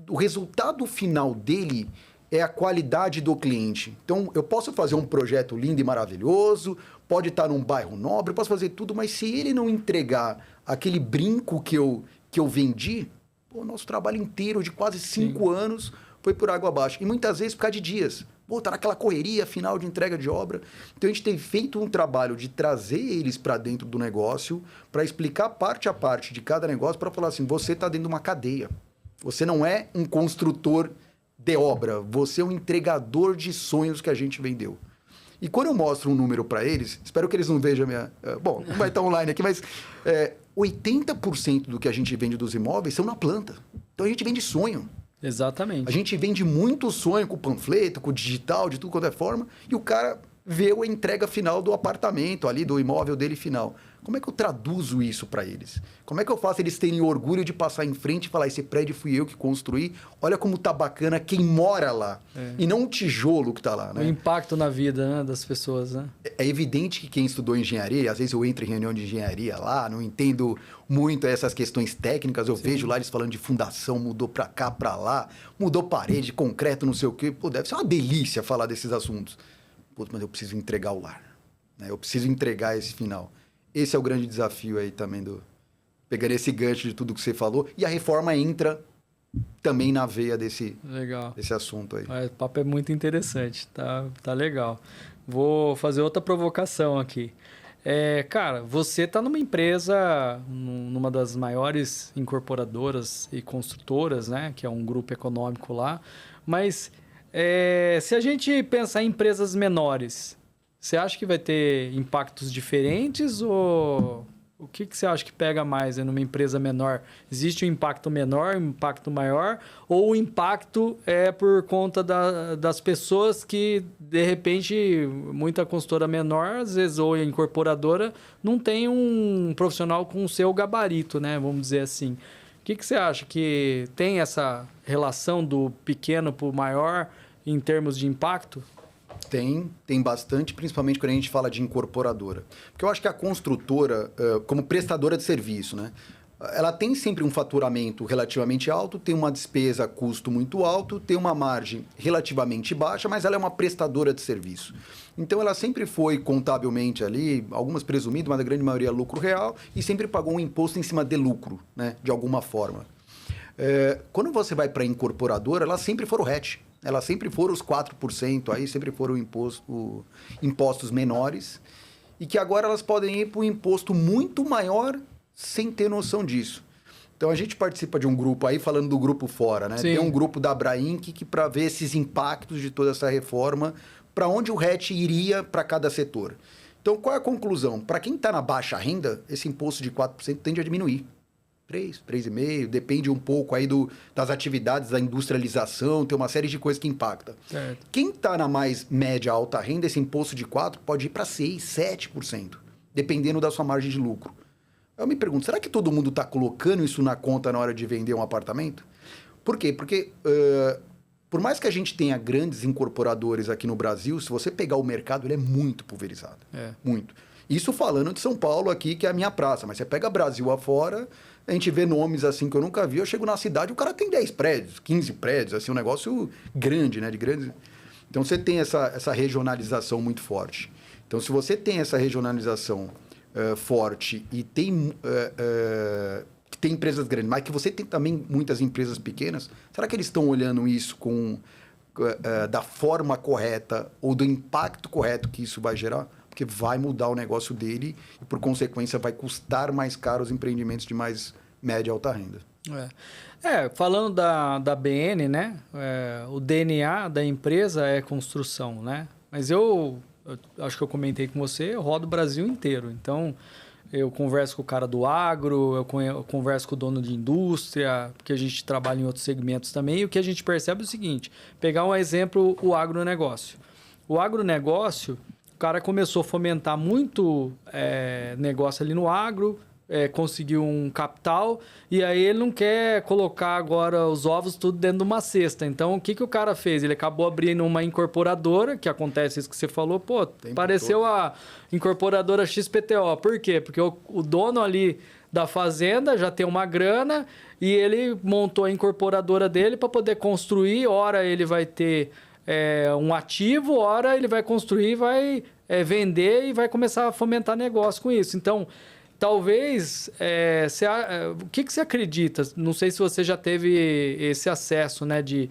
S1: o resultado final dele é a qualidade do cliente. Então, eu posso fazer um projeto lindo e maravilhoso, pode estar num bairro nobre, eu posso fazer tudo, mas se ele não entregar aquele brinco que eu vendi, o nosso trabalho inteiro de quase 5 anos foi por água abaixo. E muitas vezes por causa de dias. Tá naquela correria final de entrega de obra. Então, a gente tem feito um trabalho de trazer eles para dentro do negócio, para explicar parte a parte de cada negócio, para falar assim, você está dentro de uma cadeia. Você não é um construtor de obra, você é um entregador de sonhos que a gente vendeu. E quando eu mostro um número para eles, espero que eles não vejam a minha... Bom, não vai estar online aqui, mas 80% do que a gente vende dos imóveis são na planta. Então a gente vende sonho.
S2: Exatamente.
S1: A gente vende muito sonho com panfleto, com digital, de tudo quanto é forma, e o cara ver a entrega final do apartamento ali, do imóvel dele final. Como é que eu traduzo isso para eles? Como é que eu faço eles terem orgulho de passar em frente e falar, esse prédio fui eu que construí, olha como tá bacana quem mora lá, e não o tijolo que tá lá, né?
S2: O impacto na vida, né, das pessoas, né?
S1: É evidente que quem estudou engenharia, às vezes eu entro em reunião de engenharia lá, não entendo muito essas questões técnicas, eu vejo lá eles falando de fundação, mudou para cá, para lá, mudou parede, concreto, não sei o quê. Pô, deve ser uma delícia falar desses assuntos. Pô, mas eu preciso entregar o lar, né? Eu preciso entregar esse final. Esse é o grande desafio aí também pegando esse gancho de tudo que você falou. E a reforma entra também na veia desse assunto aí.
S2: O papo é muito interessante, tá legal. Vou fazer outra provocação aqui. Cara, você está numa empresa, numa das maiores incorporadoras e construtoras, né? Que é um grupo econômico lá. Mas se a gente pensar em empresas menores, você acha que vai ter impactos diferentes ou o que você acha que pega mais numa empresa menor? Existe um impacto menor, um impacto maior? Ou o impacto é por conta das pessoas que, de repente, muita consultora menor, às vezes, ou incorporadora, não tem um profissional com o seu gabarito, né? Vamos dizer assim. O que você acha que tem essa relação do pequeno para o maior em termos de impacto?
S1: Tem bastante, principalmente quando a gente fala de incorporadora. Porque eu acho que a construtora, como prestadora de serviço, né? Ela tem sempre um faturamento relativamente alto, tem uma despesa, custo muito alto, tem uma margem relativamente baixa, mas ela é uma prestadora de serviço. Então, ela sempre foi contabilmente ali, algumas presumidas, mas a grande maioria lucro real, e sempre pagou um imposto em cima de lucro, né? De alguma forma. Quando você vai para a incorporadora, elas sempre foram hatch. Elas sempre foram os 4%, aí sempre foram impostos menores, e que agora elas podem ir para um imposto muito maior sem ter noção disso. Então, a gente participa de um grupo aí, falando do grupo fora, né? Sim. Tem um grupo da Abrainc que para ver esses impactos de toda essa reforma, para onde o RET iria para cada setor. Então, qual é a conclusão? Para quem está na baixa renda, esse imposto de 4% tende a diminuir. 3, 3,5%, depende um pouco aí das atividades da industrialização, tem uma série de coisas que impacta. Certo. Quem está na mais média alta renda, esse imposto de 4% pode ir para 6%, 7%, dependendo da sua margem de lucro. Eu me pergunto, será que todo mundo está colocando isso na conta na hora de vender um apartamento? Por quê? Porque por mais que a gente tenha grandes incorporadores aqui no Brasil, se você pegar o mercado, ele é muito pulverizado. Muito. Isso falando de São Paulo aqui, que é a minha praça. Mas você pega Brasil afora, a gente vê nomes assim que eu nunca vi. Eu chego na cidade, o cara tem 10 prédios, 15 prédios, assim, um negócio grande, né? De grandes. Então, você tem essa regionalização muito forte. Então, se você tem essa regionalização forte e tem empresas grandes, mas que você tem também muitas empresas pequenas, será que eles estão olhando isso da forma correta ou do impacto correto que isso vai gerar? Porque vai mudar o negócio dele e, por consequência, vai custar mais caro os empreendimentos de mais média e alta renda.
S2: Falando da BN, né? O DNA da empresa é construção, né? Mas eu acho que eu comentei com você, eu rodo o Brasil inteiro. Então, eu converso com o cara do agro, eu converso com o dono de indústria, porque a gente trabalha em outros segmentos também. E o que a gente percebe é o seguinte, pegar um exemplo, o agronegócio. O agronegócio, o cara começou a fomentar muito negócio ali no agro, conseguiu um capital, e aí ele não quer colocar agora os ovos tudo dentro de uma cesta. Então, o que o cara fez? Ele acabou abrindo uma incorporadora, que acontece isso que você falou, apareceu a incorporadora XPTO. Por quê? Porque o dono ali da fazenda já tem uma grana e ele montou a incorporadora dele para poder construir. Ora ele vai ter um ativo, ora ele vai construir, vai vender e vai começar a fomentar negócio com isso. Então, talvez, o que você acredita? Não sei se você já teve esse acesso, né, de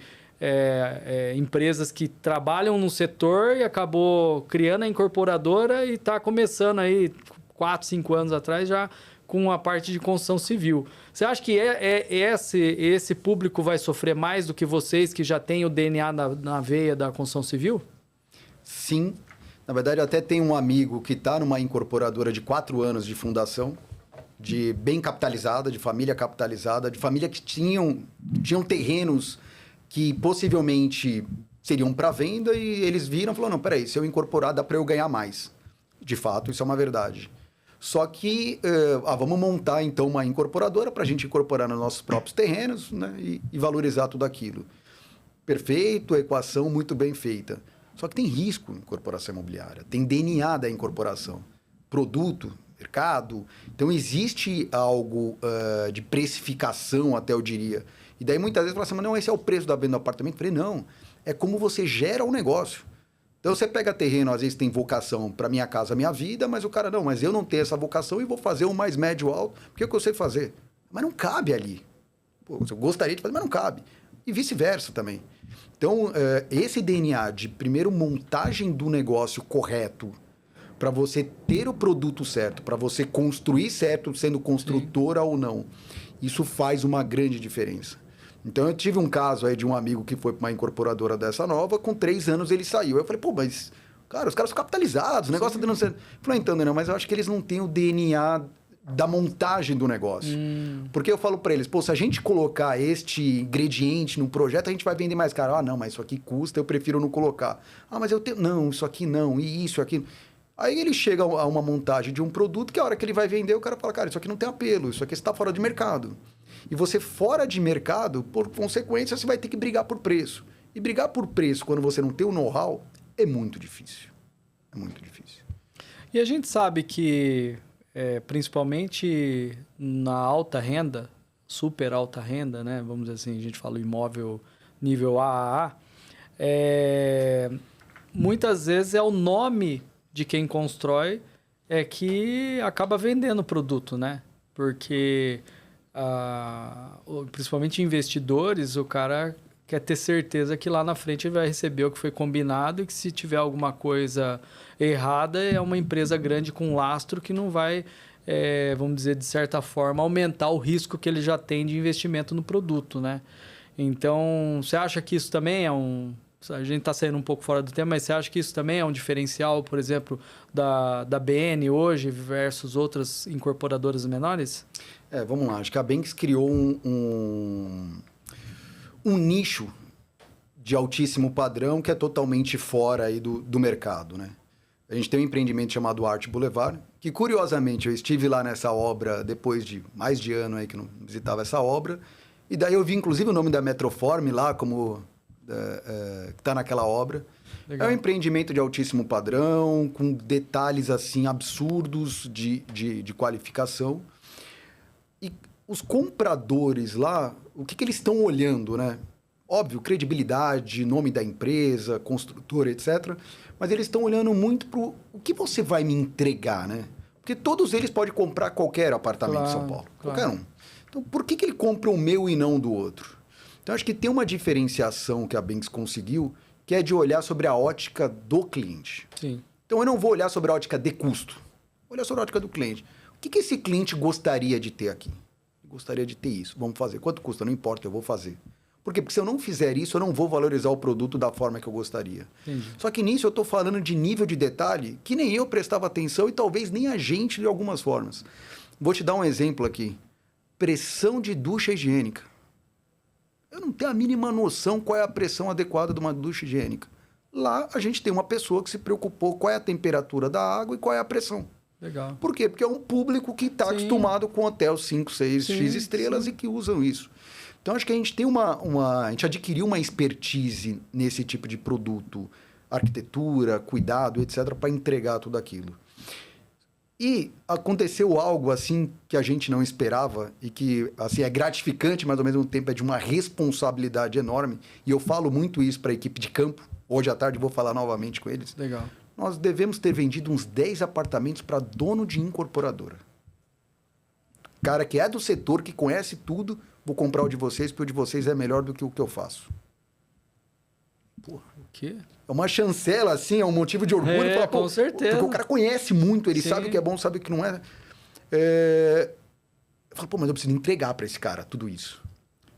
S2: empresas que trabalham no setor e acabou criando a incorporadora e está começando aí 4, 5 anos atrás já com a parte de construção civil. Você acha que esse público vai sofrer mais do que vocês que já têm o DNA na veia da construção civil?
S1: Sim. Na verdade, eu até tenho um amigo que está numa incorporadora de 4 anos de fundação, de bem capitalizada, de família capitalizada, de família que tinham terrenos que possivelmente seriam para venda e eles viram e falaram, não, peraí, se eu incorporar dá para eu ganhar mais. De fato, isso é uma verdade. Só que, vamos montar então uma incorporadora para a gente incorporar nos nossos próprios terrenos, né, e valorizar tudo aquilo. Perfeito, a equação muito bem feita. Só que tem risco em incorporação imobiliária, tem DNA da incorporação, produto, mercado. Então, existe algo de precificação, até eu diria. E daí, muitas vezes, fala assim, mas não, esse é o preço da venda do apartamento. Eu falei, não, é como você gera o negócio. Então, você pega terreno, às vezes tem vocação para minha casa, minha vida, mas o cara, não, mas eu não tenho essa vocação e vou fazer um mais médio alto, porque é o que eu sei fazer. Mas não cabe ali. Pô, eu gostaria de fazer, mas não cabe. E vice-versa também. Então, esse DNA de, primeiro, montagem do negócio correto, para você ter o produto certo, para você construir certo, sendo construtora ou não, isso faz uma grande diferença. Então, eu tive um caso aí de um amigo que foi para uma incorporadora dessa nova, com 3 anos ele saiu. Eu falei, pô, mas, cara, os caras são capitalizados, o negócio está dando certo. Eu falei, então, não, mas eu acho que eles não têm o DNA da montagem do negócio. Porque eu falo para eles, pô, se a gente colocar este ingrediente no projeto, a gente vai vender mais caro. Ah, não, mas isso aqui custa, eu prefiro não colocar. Ah, mas eu tenho... Não, isso aqui não, e isso, aquilo. Aí ele chega a uma montagem de um produto que a hora que ele vai vender, o cara fala, cara, isso aqui não tem apelo, isso aqui está fora de mercado. E você fora de mercado, por consequência, você vai ter que brigar por preço. E brigar por preço, quando você não tem o know-how, é muito difícil. É muito difícil.
S2: E a gente sabe que, principalmente na alta renda, super alta renda, né? Vamos dizer assim, a gente fala imóvel nível AAA, muitas vezes é o nome de quem constrói que acaba vendendo o produto, né? Porque... principalmente investidores, o cara quer ter certeza que lá na frente ele vai receber o que foi combinado e que se tiver alguma coisa errada é uma empresa grande com lastro que não vai, vamos dizer, de certa forma, aumentar o risco que ele já tem de investimento no produto, né? Então, você acha que isso também é a gente está saindo um pouco fora do tema, mas você acha que isso também é um diferencial, por exemplo, da BN hoje versus outras incorporadoras menores?
S1: Vamos lá. Acho que a Banks criou um nicho de altíssimo padrão que é totalmente fora aí do mercado, né? A gente tem um empreendimento chamado Art Boulevard, que curiosamente eu estive lá nessa obra depois de mais de ano aí que não visitava essa obra, e daí eu vi inclusive o nome da Metroform lá como... que está naquela obra. Legal. É um empreendimento de altíssimo padrão, com detalhes assim absurdos de qualificação. E os compradores lá, o que eles estão olhando, né? Óbvio, credibilidade, nome da empresa, construtora, etc. Mas eles estão olhando muito para o que você vai me entregar, né? Porque todos eles podem comprar qualquer apartamento em São Paulo. Claro. Qualquer um. Então, por que ele compra o meu e não do outro? Então, acho que tem uma diferenciação que a Banks conseguiu, que é de olhar sobre a ótica do cliente.
S2: Sim.
S1: Então, eu não vou olhar sobre a ótica de custo. Vou olhar sobre a ótica do cliente. O que esse cliente gostaria de ter aqui? Gostaria de ter isso. Vamos fazer. Quanto custa? Não importa, eu vou fazer. Por quê? Porque se eu não fizer isso, eu não vou valorizar o produto da forma que eu gostaria.
S2: Entendi.
S1: Só que nisso eu estou falando de nível de detalhe que nem eu prestava atenção e talvez nem a gente de algumas formas. Vou te dar um exemplo aqui. Pressão de ducha higiênica. Eu não tenho a mínima noção qual é a pressão adequada de uma ducha higiênica. Lá a gente tem uma pessoa que se preocupou qual é a temperatura da água e qual é a pressão.
S2: Legal.
S1: Por quê? Porque é um público que está acostumado com hotel 5, 6, X estrelas e que usam isso. Então, acho que a gente tem a gente adquiriu uma expertise nesse tipo de produto, arquitetura, cuidado, etc., para entregar tudo aquilo. E aconteceu algo assim que a gente não esperava e que assim, é gratificante, mas ao mesmo tempo é de uma responsabilidade enorme. E eu falo muito isso para a equipe de campo. Hoje à tarde vou falar novamente com eles.
S2: Legal.
S1: Nós devemos ter vendido uns 10 apartamentos para dono de incorporadora. Cara que é do setor, que conhece tudo, vou comprar o de vocês, porque o de vocês é melhor do que o que eu faço.
S2: Porra, o quê?
S1: É uma chancela, assim, é um motivo de orgulho. Falar,
S2: com certeza.
S1: Porque o cara conhece muito, ele sabe o que é bom, sabe o que não é. Eu falo, mas eu preciso entregar para esse cara tudo isso.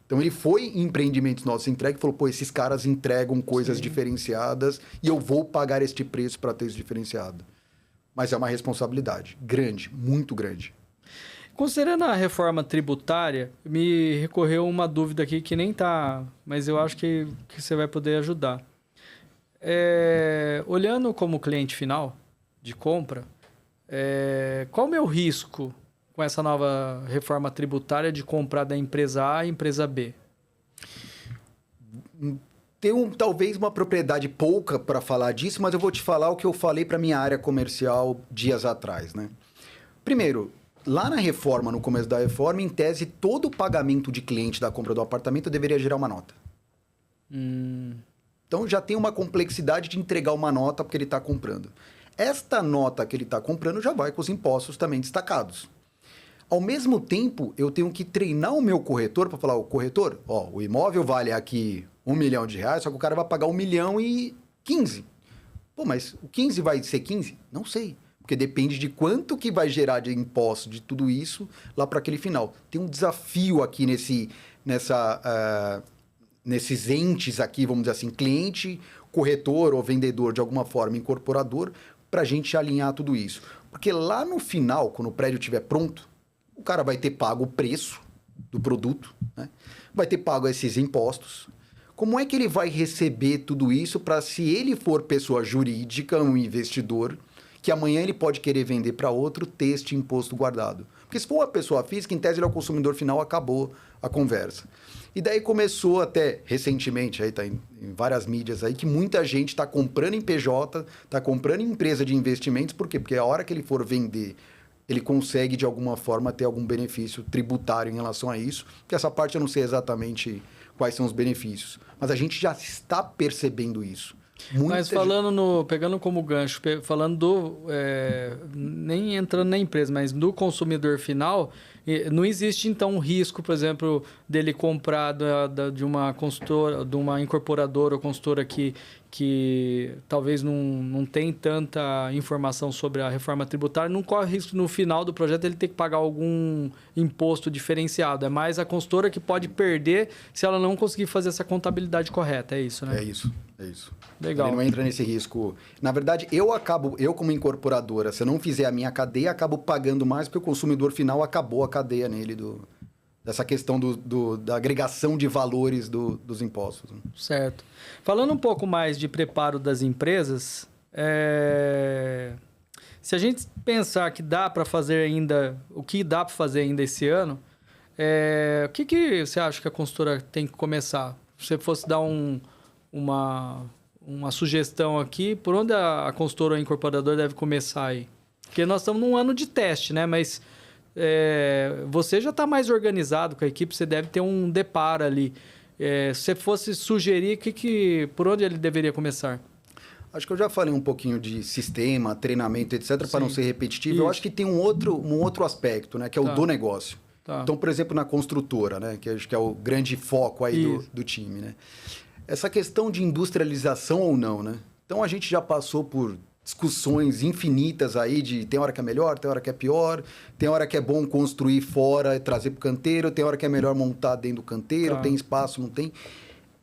S1: Então, ele foi em empreendimentos nossos entregue e falou, esses caras entregam coisas diferenciadas e eu vou pagar este preço para ter isso diferenciado. Mas é uma responsabilidade grande, muito grande.
S2: Considerando a reforma tributária, me recorreu uma dúvida aqui que nem tá, mas eu acho que você vai poder ajudar. Olhando como cliente final de compra, qual o meu risco com essa nova reforma tributária de comprar da empresa A à empresa B?
S1: Tem talvez uma propriedade pouca para falar disso, mas eu vou te falar o que eu falei para minha área comercial dias atrás, né? Primeiro, lá na reforma, no começo da reforma, em tese, todo o pagamento de cliente da compra do apartamento deveria gerar uma nota. Então já tem uma complexidade de entregar uma nota porque ele está comprando. Esta nota que ele está comprando já vai com os impostos também destacados. Ao mesmo tempo, eu tenho que treinar o meu corretor para falar, o corretor, o imóvel vale aqui R$1 milhão, só que o cara vai pagar 1,015 milhão. Pô, mas o 15 vai ser 15? Não sei. Porque depende de quanto que vai gerar de imposto de tudo isso lá para aquele final. Tem um desafio aqui nesses entes aqui, vamos dizer assim, cliente, corretor ou vendedor, de alguma forma, incorporador, para a gente alinhar tudo isso. Porque lá no final, quando o prédio estiver pronto, o cara vai ter pago o preço do produto, né? Vai ter pago esses impostos. Como é que ele vai receber tudo isso para, se ele for pessoa jurídica, um investidor, que amanhã ele pode querer vender para outro, ter este imposto guardado? Porque se for uma pessoa física, em tese ele é o consumidor final, acabou a conversa. E daí começou até recentemente, aí tá em várias mídias aí, que muita gente está comprando em PJ, está comprando em empresa de investimentos. Por quê? Porque a hora que ele for vender, ele consegue de alguma forma ter algum benefício tributário em relação a isso. Porque essa parte eu não sei exatamente quais são os benefícios. Mas a gente já está percebendo isso.
S2: Mas pegando como gancho, falando nem entrando na empresa, mas do consumidor final, não existe então um risco, por exemplo, dele comprar de uma consultora, de uma incorporadora ou consultora que talvez não tem tanta informação sobre a reforma tributária, não corre risco no final do projeto ele ter que pagar algum imposto diferenciado. É mais a consultora que pode perder se ela não conseguir fazer essa contabilidade correta, é isso, né?
S1: É isso.
S2: Legal.
S1: Ele não entra nesse risco. Na verdade, eu como incorporadora, se eu não fizer a minha cadeia, acabo pagando mais porque o consumidor final acabou a cadeia nele dessa questão da agregação de valores dos impostos.
S2: Certo. Falando um pouco mais de preparo das empresas, se a gente pensar que dá para fazer ainda, o que dá para fazer ainda esse ano, o que você acha que a consultora tem que começar? Se você fosse dar uma sugestão aqui, por onde a consultora ou a incorporadora deve começar aí? Porque nós estamos num ano de teste, né? Mas você já está mais organizado com a equipe, você deve ter um deparo ali. Se você fosse sugerir, por onde ele deveria começar?
S1: Acho que eu já falei um pouquinho de sistema, treinamento, etc., para não ser repetitivo. Isso. Eu acho que tem um outro aspecto, né? Que é o do negócio. Tá. Então, por exemplo, na construtora, né? Que acho que é o grande foco aí do time, né? Essa questão de industrialização ou não, né? Então, a gente já passou por discussões infinitas aí tem hora que é melhor, tem hora que é pior, tem hora que é bom construir fora e trazer para o canteiro, tem hora que é melhor montar dentro do canteiro, tem espaço, não tem.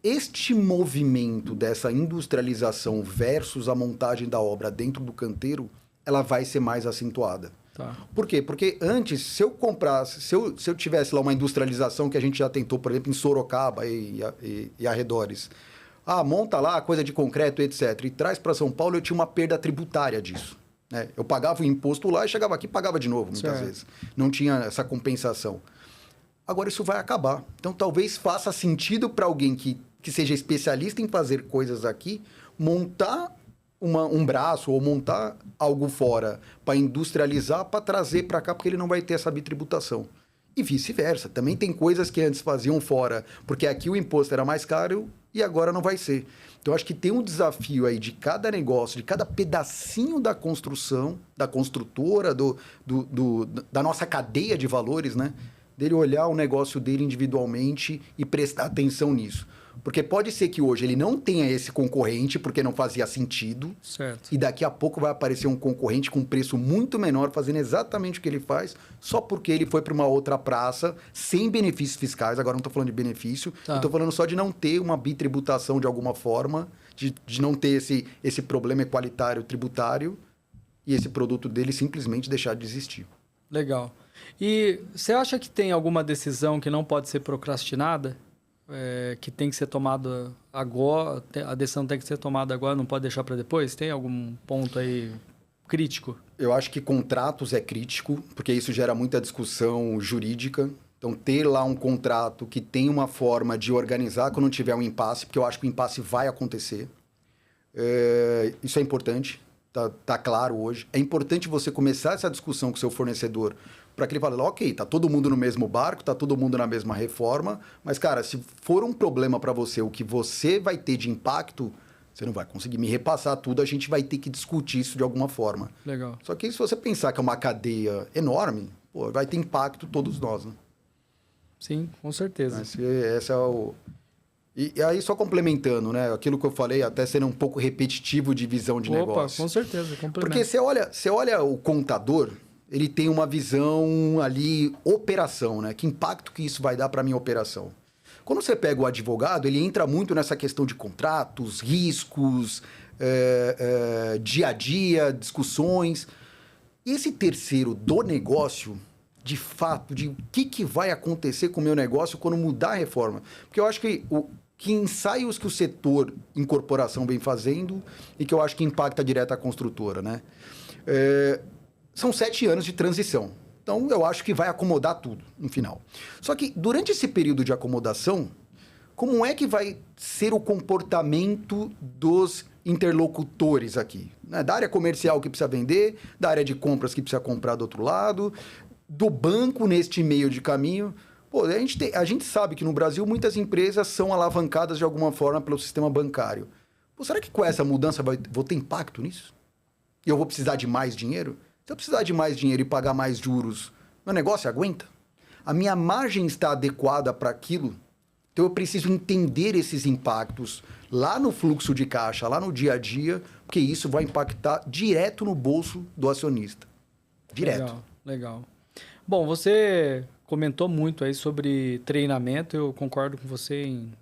S1: Este movimento dessa industrialização versus a montagem da obra dentro do canteiro, ela vai ser mais acentuada. Tá. Por quê? Porque antes, se eu comprasse, se eu tivesse lá uma industrialização que a gente já tentou, por exemplo, em Sorocaba e arredores, monta lá coisa de concreto, etc., e traz para São Paulo, eu tinha uma perda tributária disso. Né? Eu pagava o imposto lá e chegava aqui e pagava de novo, muitas vezes. Não tinha essa compensação. Agora isso vai acabar. Então, talvez faça sentido para alguém que seja especialista em fazer coisas aqui, montar um braço ou montar algo fora para industrializar, para trazer para cá, porque ele não vai ter essa bitributação. E vice-versa. Também tem coisas que antes faziam fora, porque aqui o imposto era mais caro e agora não vai ser. Então, acho que tem um desafio aí de cada negócio, de cada pedacinho da construção, da construtora, da nossa cadeia de valores, né? Dele olhar o negócio dele individualmente e prestar atenção nisso. Porque pode ser que hoje ele não tenha esse concorrente, porque não fazia sentido. Certo. E daqui a pouco vai aparecer um concorrente com um preço muito menor, fazendo exatamente o que ele faz, só porque ele foi para uma outra praça, sem benefícios fiscais. Agora não estou falando de benefício, eu estou falando só de não ter uma bitributação de alguma forma, de não ter esse problema equalitário tributário e esse produto dele simplesmente deixar de existir.
S2: Legal. E você acha que tem alguma decisão que não pode ser procrastinada? Que tem que ser tomada agora, a decisão tem que ser tomada agora, não pode deixar para depois? Tem algum ponto aí crítico?
S1: Eu acho que contratos é crítico, porque isso gera muita discussão jurídica. Então, ter lá um contrato que tem uma forma de organizar quando tiver um impasse, porque eu acho que o impasse vai acontecer. Isso é importante, tá claro hoje. É importante você começar essa discussão com o seu fornecedor para que ele fale, ok, tá todo mundo no mesmo barco, tá todo mundo na mesma reforma, mas, cara, se for um problema para você, o que você vai ter de impacto, você não vai conseguir me repassar tudo, a gente vai ter que discutir isso de alguma forma.
S2: Legal.
S1: Só que se você pensar que é uma cadeia enorme, pô, vai ter impacto todos nós, né?
S2: Sim, com certeza.
S1: Esse é o... E aí, só complementando, né? Aquilo que eu falei, até sendo um pouco repetitivo de visão de negócio.
S2: Com certeza, complemento.
S1: Porque você olha o contador, ele tem uma visão ali, operação, né? Que impacto que isso vai dar para a minha operação? Quando você pega o advogado, ele entra muito nessa questão de contratos, riscos, dia a dia, discussões. E esse terceiro do negócio, de fato, de o que vai acontecer com o meu negócio quando mudar a reforma? Porque eu acho que ensaios que o setor incorporação vem fazendo e que eu acho que impacta direto a construtora, né? São 7 anos de transição. Então, eu acho que vai acomodar tudo no final. Só que, durante esse período de acomodação, como é que vai ser o comportamento dos interlocutores aqui? Né? Da área comercial que precisa vender, da área de compras que precisa comprar do outro lado, do banco neste meio de caminho. Pô, a gente sabe que no Brasil muitas empresas são alavancadas de alguma forma pelo sistema bancário. Pô, será que com essa mudança vou ter impacto nisso? E eu vou precisar de mais dinheiro? Se eu precisar de mais dinheiro e pagar mais juros, meu negócio aguenta? A minha margem está adequada para aquilo? Então eu preciso entender esses impactos lá no fluxo de caixa, lá no dia a dia, porque isso vai impactar direto no bolso do acionista. Direto.
S2: Legal. Bom, você comentou muito aí sobre treinamento, eu concordo com você em...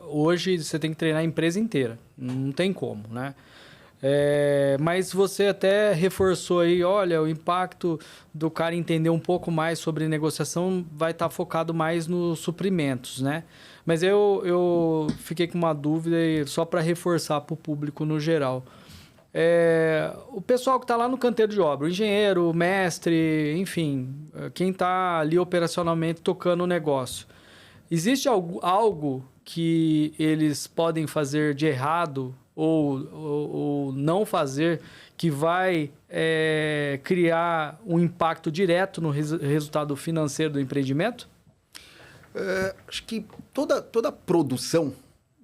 S2: hoje você tem que treinar a empresa inteira, não tem como, né? Mas você até reforçou aí, olha, o impacto do cara entender um pouco mais sobre negociação vai estar focado mais nos suprimentos, né? Mas eu fiquei com uma dúvida só para reforçar para o público no geral. O pessoal que está lá no canteiro de obra, o engenheiro, o mestre, enfim, quem está ali operacionalmente tocando o negócio. Existe algo que eles podem fazer de errado ou não fazer que vai criar um impacto direto no resultado financeiro do empreendimento?
S1: Acho que toda produção,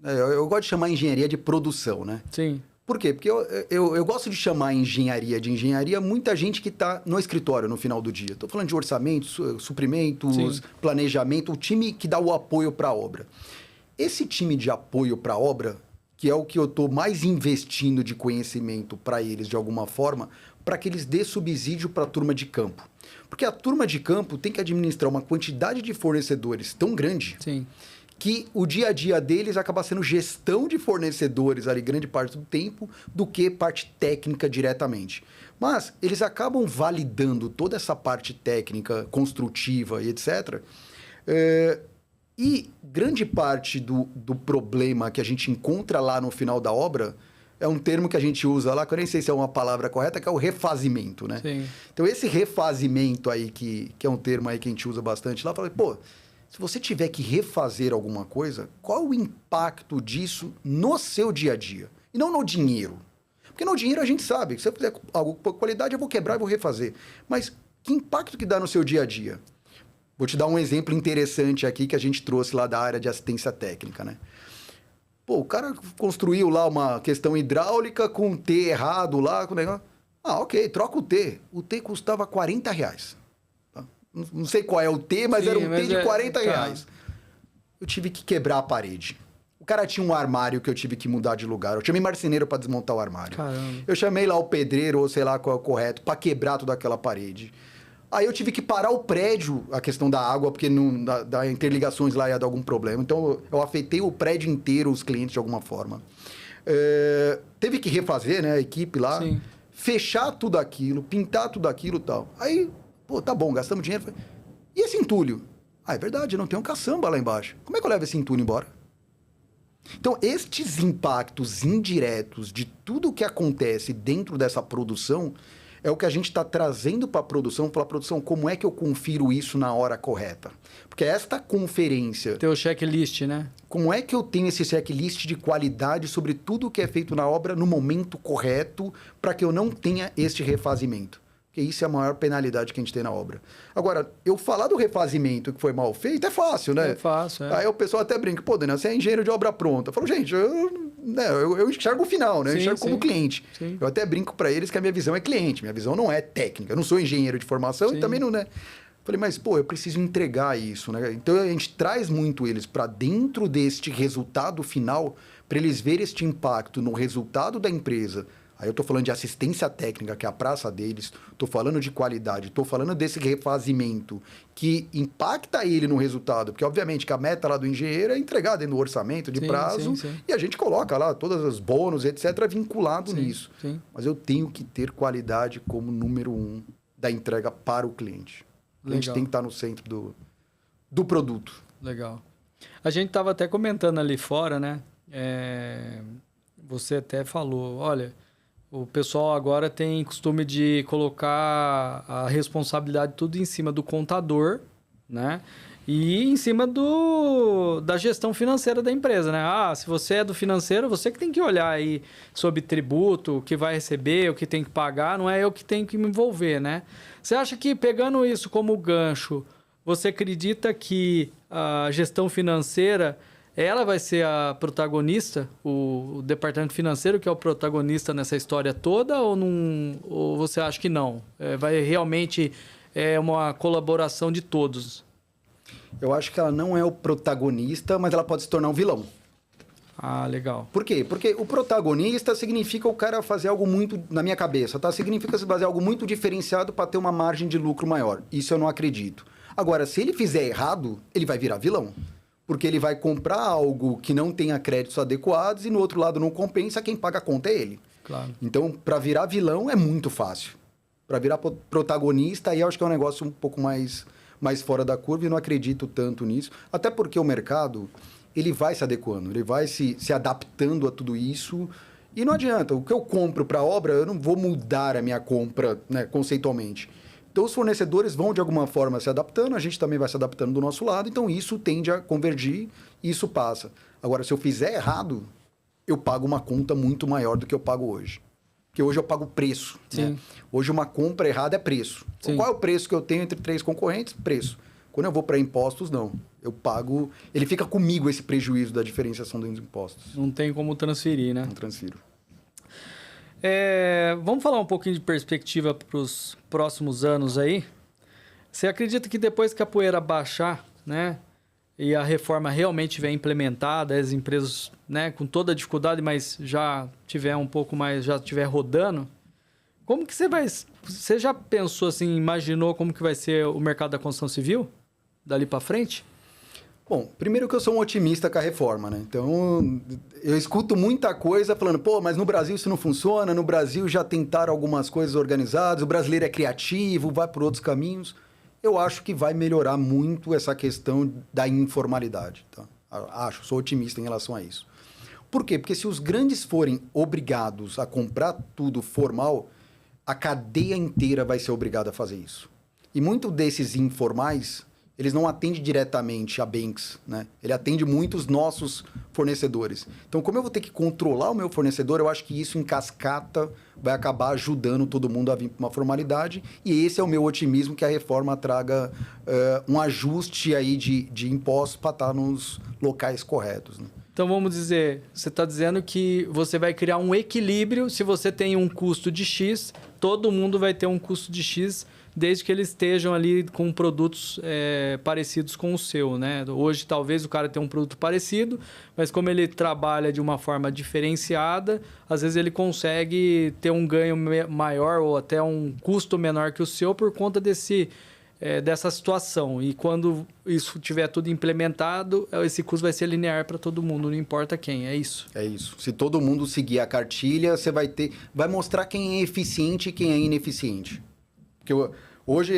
S1: eu gosto de chamar engenharia de produção, né?
S2: Sim.
S1: Por quê? Porque eu gosto de chamar engenharia de engenharia muita gente que está no escritório no final do dia. Estou falando de orçamentos, suprimentos, sim, planejamento, o time que dá o apoio para a obra. Esse time de apoio para a obra, que é o que eu estou mais investindo de conhecimento para eles de alguma forma, para que eles dê subsídio para a turma de campo. Porque a turma de campo tem que administrar uma quantidade de fornecedores tão grande, sim, que o dia a dia deles acaba sendo gestão de fornecedores ali grande parte do tempo do que parte técnica diretamente. Mas eles acabam validando toda essa parte técnica, construtiva e etc. E grande parte do problema que a gente encontra lá no final da obra é um termo que a gente usa lá, que eu nem sei se é uma palavra correta, que é o refazimento, né? Sim. Então, esse refazimento aí, que é um termo aí que a gente usa bastante lá, fala, pô, se você tiver que refazer alguma coisa, qual o impacto disso no seu dia a dia? E não no dinheiro. Porque no dinheiro a gente sabe que se eu fizer algo com qualidade, eu vou quebrar e vou refazer. Mas que impacto que dá no seu dia a dia? Vou te dar um exemplo interessante aqui que a gente trouxe lá da área de assistência técnica, né? Pô, o cara construiu lá uma questão hidráulica com o T errado lá, com o negócio. Ah, ok, troca o T. O T custava R$40. Tá? Não sei qual é o T, mas sim, era um T de R$40. Tá. Eu tive que quebrar a parede. O cara tinha um armário que eu tive que mudar de lugar. Eu chamei marceneiro para desmontar o armário. Caramba. Eu chamei lá o pedreiro, ou sei lá qual é o correto, para quebrar toda aquela parede. Aí eu tive que parar o prédio, a questão da água, porque da interligações lá ia dar algum problema. Então, eu afetei o prédio inteiro, os clientes, de alguma forma. Teve que refazer, né, a equipe lá. Sim. Fechar tudo aquilo, pintar tudo aquilo e tal. Aí, pô, tá bom, gastamos dinheiro. E esse entulho? Ah, é verdade, não tem um caçamba lá embaixo. Como é que eu levo esse entulho embora? Então, estes impactos indiretos de tudo que acontece dentro dessa produção é o que a gente está trazendo para a produção, como é que eu confiro isso na hora correta? Porque esta conferência...
S2: Teu checklist, né?
S1: Como é que eu tenho esse checklist de qualidade sobre tudo que é feito na obra no momento correto para que eu não tenha este refazimento? Porque isso é a maior penalidade que a gente tem na obra. Agora, eu falar do refazimento que foi mal feito é fácil, né?
S2: É fácil, é.
S1: Aí o pessoal até brinca, pô, Daniel, você é engenheiro de obra pronta. Eu falo, gente, eu enxergo o final, né? Eu enxergo como cliente.
S2: Sim.
S1: Eu até brinco para eles que a minha visão é cliente, minha visão não é técnica. Eu não sou engenheiro de formação e também não, né? Falei, mas, pô, eu preciso entregar isso, né? Então, a gente traz muito eles para dentro deste resultado final, para eles verem este impacto no resultado da empresa. Aí eu estou falando de assistência técnica, que é a praça deles, estou falando de qualidade, estou falando desse refazimento que impacta ele no resultado, porque obviamente que a meta lá do engenheiro é entregar dentro do orçamento de prazo, e a gente coloca lá todos os bônus, etc., vinculado nisso.
S2: Sim.
S1: Mas eu tenho que ter qualidade como número 1 da entrega para o cliente. A gente tem que estar no centro do produto.
S2: Legal. A gente estava até comentando ali fora, né? Você até falou, olha... O pessoal agora tem costume de colocar a responsabilidade tudo em cima do contador, né? E em cima da gestão financeira da empresa, né? Ah, se você é do financeiro, você que tem que olhar aí sobre tributo, o que vai receber, o que tem que pagar, não é eu que tenho que me envolver, né? Você acha que pegando isso como gancho, você acredita que a gestão financeira... Ela vai ser a protagonista, o departamento financeiro que é o protagonista nessa história toda ou você acha que não? Vai realmente uma colaboração de todos?
S1: Eu acho que ela não é o protagonista, mas ela pode se tornar um vilão.
S2: Ah, legal.
S1: Por quê? Porque o protagonista significa o cara fazer algo muito, na minha cabeça, tá? Significa fazer algo muito diferenciado para ter uma margem de lucro maior. Isso eu não acredito. Agora, se ele fizer errado, ele vai virar vilão. Porque ele vai comprar algo que não tenha créditos adequados e no outro lado não compensa, quem paga a conta é ele.
S2: Claro.
S1: Então, para virar vilão é muito fácil. Para virar protagonista, aí eu acho que é um negócio um pouco mais fora da curva e não acredito tanto nisso. Até porque o mercado, ele vai se adequando, ele vai se adaptando a tudo isso. E não adianta, o que eu compro para a obra, eu não vou mudar a minha compra, né, conceitualmente. Então, os fornecedores vão, de alguma forma, se adaptando, a gente também vai se adaptando do nosso lado, então isso tende a convergir e isso passa. Agora, se eu fizer errado, eu pago uma conta muito maior do que eu pago hoje. Porque hoje eu pago preço. Né? Hoje uma compra errada é preço. Então, qual é o preço que eu tenho entre 3 concorrentes? Preço. Quando eu vou para impostos, não. Eu pago... Ele fica comigo esse prejuízo da diferenciação dos impostos.
S2: Não tem como transferir, né?
S1: Não transfiro.
S2: Vamos falar um pouquinho de perspectiva para os próximos anos aí. Você acredita que depois que a poeira baixar, né, e a reforma realmente estiver implementada, as empresas, né, com toda a dificuldade, mas já tiver um pouco mais, já estiver rodando, como que você já pensou assim, imaginou como que vai ser o mercado da construção civil dali para frente?
S1: Bom, primeiro que eu sou um otimista com a reforma, né? Então, eu escuto muita coisa falando, pô, mas no Brasil isso não funciona, no Brasil já tentaram algumas coisas organizadas, o brasileiro é criativo, vai por outros caminhos. Eu acho que vai melhorar muito essa questão da informalidade, tá? Sou otimista em relação a isso. Por quê? Porque se os grandes forem obrigados a comprar tudo formal, a cadeia inteira vai ser obrigada a fazer isso. E muitos desses informais... eles não atendem diretamente a banks, né? Ele atende muito os nossos fornecedores. Então, como eu vou ter que controlar o meu fornecedor, eu acho que isso em cascata vai acabar ajudando todo mundo a vir para uma formalidade. E esse é o meu otimismo, que a reforma traga um ajuste aí de impostos para estar nos locais corretos, né?
S2: Então, vamos dizer, você está dizendo que você vai criar um equilíbrio. Se você tem um custo de X, todo mundo vai ter um custo de X, desde que eles estejam ali com produtos parecidos com o seu, né? Hoje, talvez o cara tenha um produto parecido, mas como ele trabalha de uma forma diferenciada, às vezes ele consegue ter um ganho maior ou até um custo menor que o seu por conta dessa situação. E quando isso tiver tudo implementado, esse custo vai ser linear para todo mundo, não importa quem, é isso?
S1: É isso. Se todo mundo seguir a cartilha, você vai mostrar quem é eficiente e quem é ineficiente. Porque Hoje,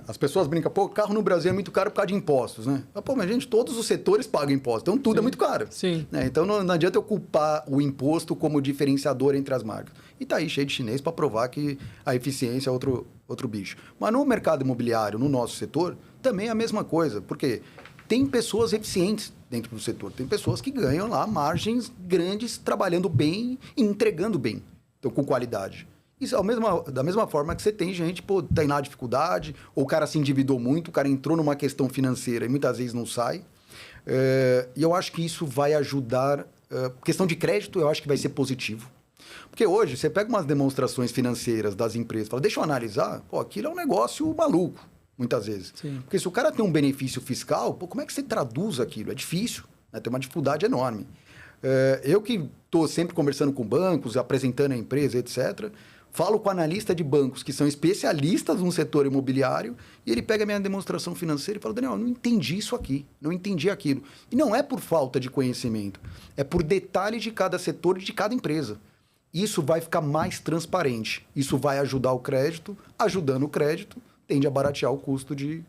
S1: as pessoas brincam, pô, carro no Brasil é muito caro por causa de impostos, né? Pô, mas, gente, todos os setores pagam impostos, então tudo é muito caro.
S2: Sim.
S1: Né? Então, não adianta eu culpar o imposto como diferenciador entre as marcas. E tá aí cheio de chinês para provar que a eficiência é outro bicho. Mas no mercado imobiliário, no nosso setor, também é a mesma coisa, porque tem pessoas eficientes dentro do setor, tem pessoas que ganham lá margens grandes, trabalhando bem e entregando bem, então com qualidade. Isso da mesma forma que você tem gente, pô, tem lá dificuldade, ou o cara se endividou muito, o cara entrou numa questão financeira e muitas vezes não sai. E eu acho que isso vai ajudar. Questão de crédito, eu acho que vai ser positivo. Porque hoje, você pega umas demonstrações financeiras das empresas e fala, deixa eu analisar, pô, aquilo é um negócio maluco, muitas vezes.
S2: Sim.
S1: Porque se o cara tem um benefício fiscal, pô, como é que você traduz aquilo? É difícil, né? Tem uma dificuldade enorme. Eu que estou sempre conversando com bancos, apresentando a empresa, etc., falo com analista de bancos que são especialistas no setor imobiliário e ele pega a minha demonstração financeira e fala, Daniel, eu não entendi isso aqui, não entendi aquilo. E não é por falta de conhecimento, é por detalhes de cada setor e de cada empresa. Isso vai ficar mais transparente, isso vai ajudar o crédito, ajudando o crédito, tende a baratear o custo de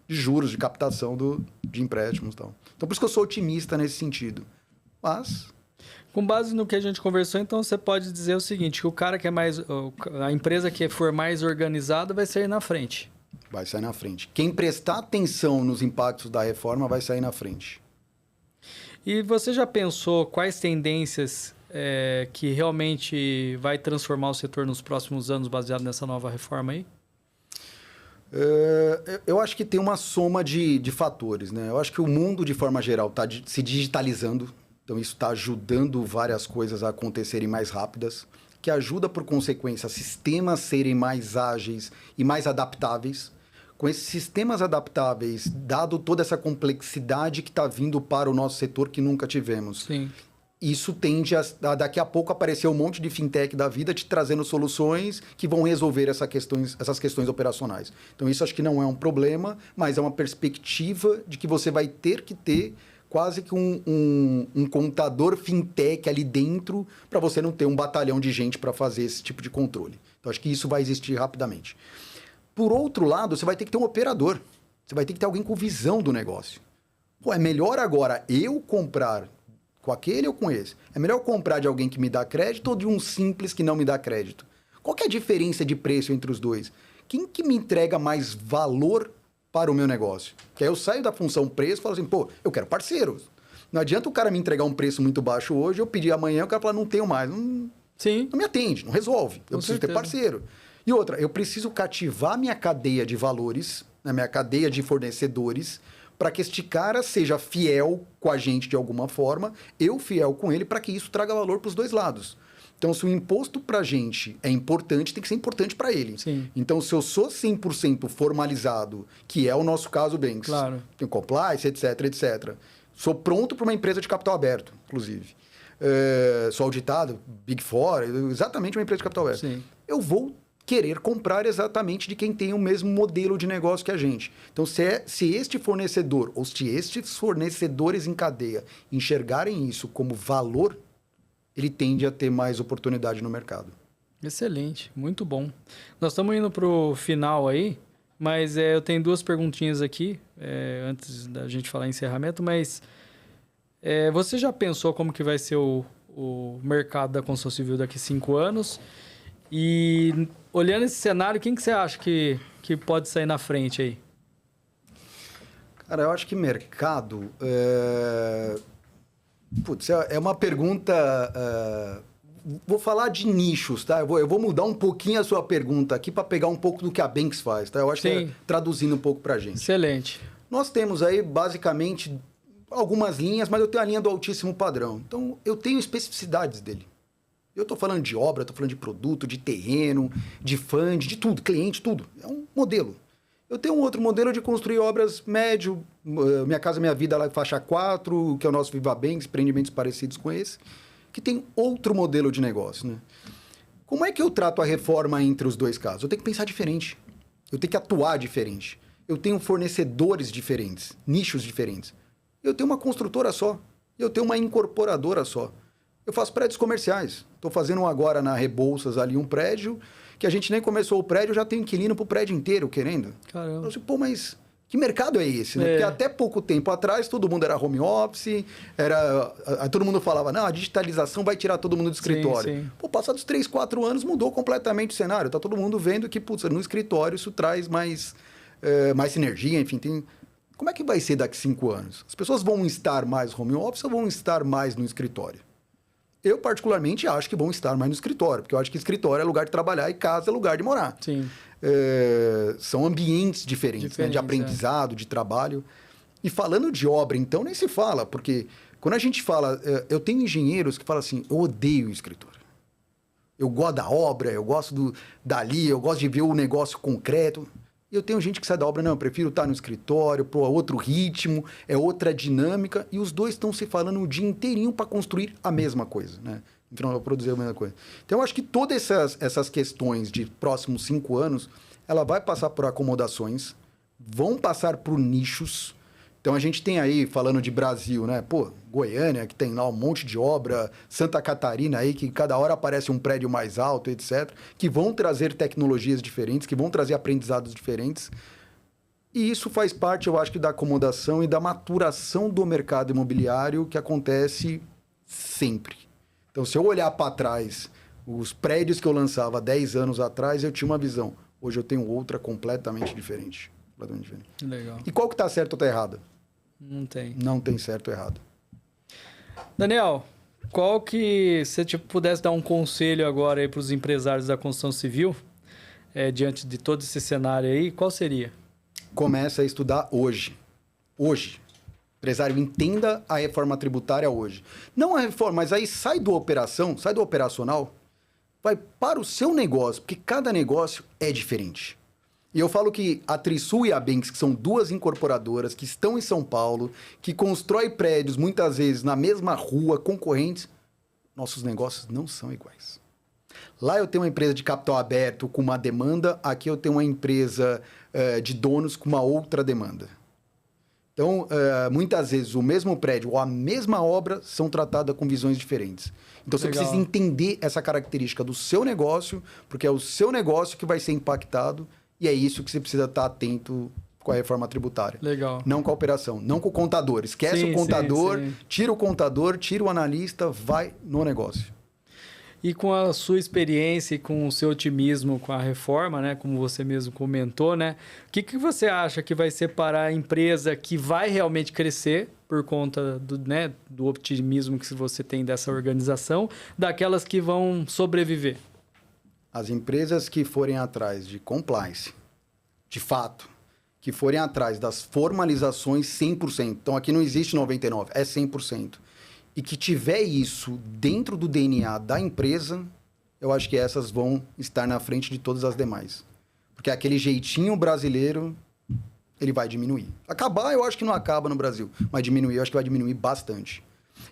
S1: juros, de captação de empréstimos e tal. Então, por isso que eu sou otimista nesse sentido. Mas...
S2: Com base no que a gente conversou, então você pode dizer o seguinte, que o cara que é mais... A empresa que for mais organizada vai sair na frente.
S1: Vai sair na frente. Quem prestar atenção nos impactos da reforma vai sair na frente.
S2: E você já pensou quais tendências que realmente vai transformar o setor nos próximos anos baseado nessa nova reforma aí?
S1: Eu acho que tem uma soma de fatores, né? Eu acho que o mundo, de forma geral, está se digitalizando. Então, isso está ajudando várias coisas a acontecerem mais rápidas, que ajuda, por consequência, sistemas serem mais ágeis e mais adaptáveis. Com esses sistemas adaptáveis, dado toda essa complexidade que está vindo para o nosso setor que nunca tivemos.
S2: Sim.
S1: Isso tende a, daqui a pouco, aparecer um monte de fintech da vida te trazendo soluções que vão resolver essas questões operacionais. Então, isso acho que não é um problema, mas é uma perspectiva de que você vai ter que ter quase que um contador fintech ali dentro para você não ter um batalhão de gente para fazer esse tipo de controle. Então, acho que isso vai existir rapidamente. Por outro lado, você vai ter que ter um operador. Você vai ter que ter alguém com visão do negócio. Pô, é melhor agora eu comprar com aquele ou com esse? É melhor eu comprar de alguém que me dá crédito ou de um simples que não me dá crédito? Qual que é a diferença de preço entre os dois? Quem que me entrega mais valor para o meu negócio? Que aí eu saio da função preço e falo assim, pô, eu quero parceiros. Não adianta o cara me entregar um preço muito baixo hoje, eu pedir amanhã, o cara fala, não tenho mais.
S2: Sim.
S1: Não me atende, não resolve. Eu preciso ter parceiro. E outra, eu preciso cativar minha cadeia de valores, né, minha cadeia de fornecedores, para que este cara seja fiel com a gente de alguma forma, eu fiel com ele, para que isso traga valor para os dois lados. Então, se o imposto para a gente é importante, tem que ser importante para ele.
S2: Sim.
S1: Então, se eu sou 100% formalizado, que é o nosso caso, Banks,
S2: claro,
S1: tem compliance, etc, etc. Sou pronto para uma empresa de capital aberto, inclusive. Sou auditado, Big Four, exatamente uma empresa de capital aberto.
S2: Sim.
S1: Eu vou querer comprar exatamente de quem tem o mesmo modelo de negócio que a gente. Então, se este fornecedor, ou se estes fornecedores em cadeia enxergarem isso como valor, ele tende a ter mais oportunidade no mercado.
S2: Excelente, muito bom. Nós estamos indo para o final aí, mas eu tenho duas perguntinhas aqui, antes da gente falar em encerramento, mas você já pensou como que vai ser o mercado da construção civil daqui a 5 anos? E olhando esse cenário, quem que você acha que pode sair na frente aí?
S1: Cara, eu acho que mercado... Putz, é uma pergunta... Vou falar de nichos, tá? Eu vou mudar um pouquinho a sua pergunta aqui para pegar um pouco do que a Banks faz, tá? Eu acho que traduzindo um pouco para a gente.
S2: Excelente.
S1: Nós temos aí, basicamente, algumas linhas, mas eu tenho a linha do altíssimo padrão. Então, eu tenho especificidades dele. Eu estou falando de obra, estou falando de produto, de terreno, de fund, de tudo, cliente, tudo. É um modelo. Eu tenho um outro modelo de construir obras médio, Minha Casa Minha Vida lá em faixa 4, que é o nosso Viva Banks, empreendimentos parecidos com esse, que tem outro modelo de negócio, né? Como é que eu trato a reforma entre os dois casos? Eu tenho que pensar diferente. Eu tenho que atuar diferente. Eu tenho fornecedores diferentes, nichos diferentes. Eu tenho uma construtora só. Eu tenho uma incorporadora só. Eu faço prédios comerciais. Estou fazendo agora na Rebouças ali um prédio que a gente nem começou o prédio, já tem inquilino pro prédio inteiro querendo.
S2: Caramba.
S1: Eu disse, pô, mas que mercado é esse? Né? Porque até pouco tempo atrás, todo mundo era home office, todo mundo falava, não, a digitalização vai tirar todo mundo do escritório.
S2: Sim.
S1: Pô, passados 3, 4 anos, mudou completamente o cenário. Tá todo mundo vendo que, putz, no escritório isso traz mais sinergia, enfim, tem... Como é que vai ser daqui 5 anos? As pessoas vão estar mais home office ou vão estar mais no escritório? Eu, particularmente, acho que vão estar mais no escritório, porque eu acho que escritório é lugar de trabalhar e casa é lugar de morar.
S2: Sim.
S1: São ambientes diferentes, né? De aprendizado, de trabalho. E falando de obra, então, nem se fala, porque quando a gente fala... eu tenho engenheiros que falam assim, eu odeio o escritório. Eu gosto da obra, eu gosto dali, eu gosto de ver o negócio concreto. E eu tenho gente que sai da obra, não, eu prefiro estar no escritório, é outro ritmo, é outra dinâmica, e os dois estão se falando o dia inteirinho para construir a mesma coisa, né? Então, para produzir a mesma coisa. Então, eu acho que todas essas questões de próximos 5 anos, ela vai passar por acomodações, vão passar por nichos. Então, a gente tem aí, falando de Brasil, né? Pô, Goiânia, que tem lá um monte de obra, Santa Catarina aí, que cada hora aparece um prédio mais alto, etc., que vão trazer tecnologias diferentes, que vão trazer aprendizados diferentes. E isso faz parte, eu acho que, da acomodação e da maturação do mercado imobiliário que acontece sempre. Então, se eu olhar para trás, os prédios que eu lançava 10 anos atrás, eu tinha uma visão. Hoje eu tenho outra completamente diferente.
S2: Legal.
S1: E qual que está certo ou está errado?
S2: Não tem.
S1: Não tem certo ou errado.
S2: Daniel, qual que, se você pudesse dar um conselho agora aí para os empresários da construção civil, diante de todo esse cenário aí, qual seria?
S1: Começa a estudar hoje. Hoje. Empresário, entenda a reforma tributária hoje. Não a reforma, mas aí sai do operacional, vai para o seu negócio, porque cada negócio é diferente. E eu falo que a Trisul e a Banks, que são 2 incorporadoras que estão em São Paulo, que constroem prédios muitas vezes na mesma rua, concorrentes, nossos negócios não são iguais. Lá eu tenho uma empresa de capital aberto com uma demanda, aqui eu tenho uma empresa de donos com uma outra demanda. Então, muitas vezes o mesmo prédio ou a mesma obra são tratadas com visões diferentes. Então, você precisa entender essa característica do seu negócio, porque é o seu negócio que vai ser impactado. E é isso que você precisa estar atento com a reforma tributária.
S2: Legal.
S1: Não com a operação, não com o contador. Esquece o contador, tira o contador, tira o analista, vai no negócio.
S2: E com a sua experiência e com o seu otimismo com a reforma, né, como você mesmo comentou, né, o que você acha que vai separar a empresa que vai realmente crescer por conta do otimismo que você tem dessa organização, daquelas que vão sobreviver?
S1: As empresas que forem atrás de compliance, de fato, que forem atrás das formalizações 100%, então aqui não existe 99%, é 100%, e que tiver isso dentro do DNA da empresa, eu acho que essas vão estar na frente de todas as demais. Porque aquele jeitinho brasileiro, ele vai diminuir. Acabar, eu acho que não acaba no Brasil, mas diminuir, eu acho que vai diminuir bastante.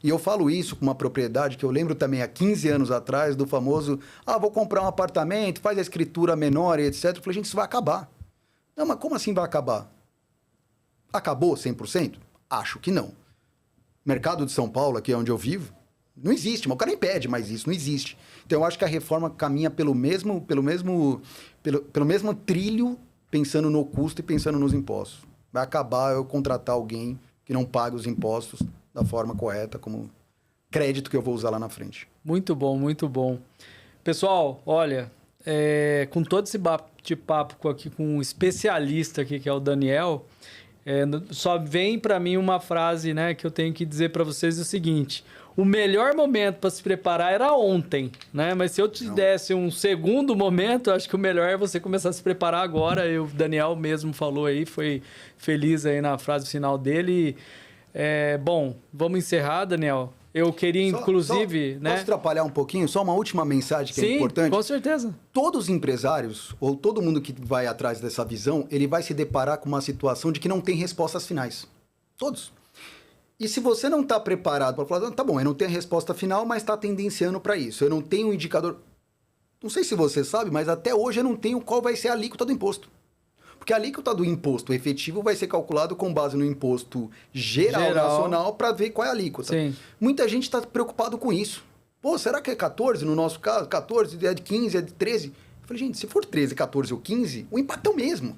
S1: E eu falo isso com uma propriedade que eu lembro também há 15 anos atrás do famoso, vou comprar um apartamento, faz a escritura menor e etc. Eu falei, gente, isso vai acabar. Não, mas como assim vai acabar? Acabou 100%? Acho que não. Mercado de São Paulo, aqui é onde eu vivo, não existe, mas o cara nem pede mais isso, não existe. Então eu acho que a reforma caminha pelo mesmo trilho, pensando no custo e pensando nos impostos. Vai acabar eu contratar alguém que não pague os impostos da forma correta, como crédito que eu vou usar lá na frente.
S2: Muito bom, muito bom. Pessoal, olha, com todo esse bate-papo aqui com um especialista aqui, que é o Daniel, só vem para mim uma frase, né, que eu tenho que dizer para vocês o seguinte: o melhor momento para se preparar era ontem, né? Mas se eu te desse um segundo momento, acho que o melhor é você começar a se preparar agora. O Daniel mesmo falou aí, foi feliz aí na frase final dele. Bom, vamos encerrar, Daniel. Eu queria, inclusive... né?
S1: Posso atrapalhar um pouquinho? Só uma última mensagem que é importante?
S2: Sim, com certeza.
S1: Todos os empresários, ou todo mundo que vai atrás dessa visão, ele vai se deparar com uma situação de que não tem respostas finais. Todos. E se você não está preparado para falar, tá bom, eu não tenho a resposta final, mas está tendenciando para isso. Eu não tenho um indicador... Não sei se você sabe, mas até hoje eu não tenho qual vai ser a alíquota do imposto. Porque a alíquota do imposto efetivo vai ser calculado com base no imposto geral. Nacional para ver qual é a alíquota.
S2: Sim.
S1: Muita gente está preocupado com isso. Pô, será que é 14 no nosso caso? 14, é de 15, é de 13? falei, gente, se for 13, 14 ou 15, o impacto é o mesmo.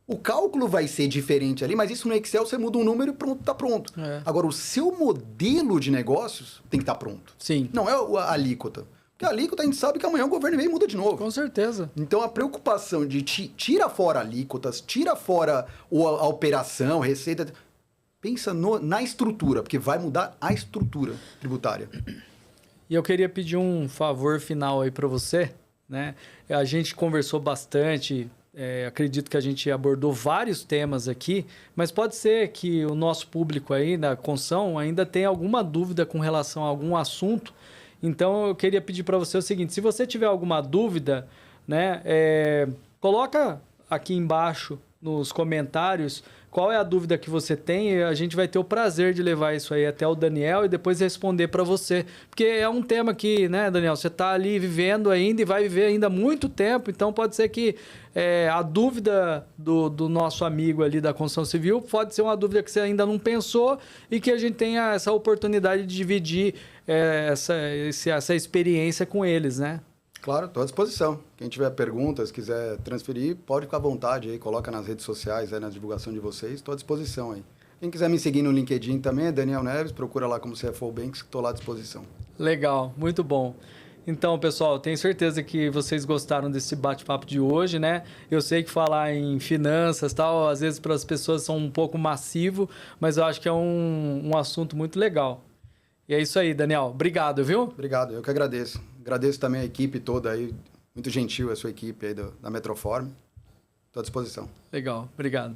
S1: O cálculo vai ser diferente ali, mas isso no Excel você muda um número e pronto, tá pronto. Agora, o seu modelo de negócios tem que estar pronto.
S2: Sim.
S1: Não é a alíquota. Porque a alíquota a gente sabe que amanhã o governo vem e muda de novo.
S2: Com certeza.
S1: Então a preocupação de tira fora alíquotas, tira fora a operação, receita. Pensa na estrutura, porque vai mudar a estrutura tributária.
S2: E eu queria pedir um favor final aí para você, né? A gente conversou bastante, acredito que a gente abordou vários temas aqui, mas pode ser que o nosso público aí da Conção ainda tenha alguma dúvida com relação a algum assunto. Então eu queria pedir para você o seguinte: se você tiver alguma dúvida, né, coloca aqui embaixo nos comentários qual é a dúvida que você tem, e a gente vai ter o prazer de levar isso aí até o Daniel e depois responder para você. Porque é um tema que, né, Daniel, você está ali vivendo ainda e vai viver ainda muito tempo, então pode ser que a dúvida do nosso amigo ali da construção civil pode ser uma dúvida que você ainda não pensou e que a gente tenha essa oportunidade de dividir essa experiência com eles, né?
S1: Claro, estou à disposição. Quem tiver perguntas, quiser transferir, pode ficar à vontade aí, coloca nas redes sociais, aí, na divulgação de vocês, estou à disposição aí. Quem quiser me seguir no LinkedIn também é Daniel Neves, procura lá como CFO Banks, estou lá à disposição.
S2: Legal, muito bom. Então, pessoal, tenho certeza que vocês gostaram desse bate-papo de hoje, né? Eu sei que falar em finanças e tal, às vezes para as pessoas são um pouco massivo, mas eu acho que é um assunto muito legal. E é isso aí, Daniel. Obrigado, viu?
S1: Obrigado, eu que agradeço. Agradeço também a equipe toda aí, muito gentil a sua equipe aí da Metroform. Estou à disposição.
S2: Legal, obrigado.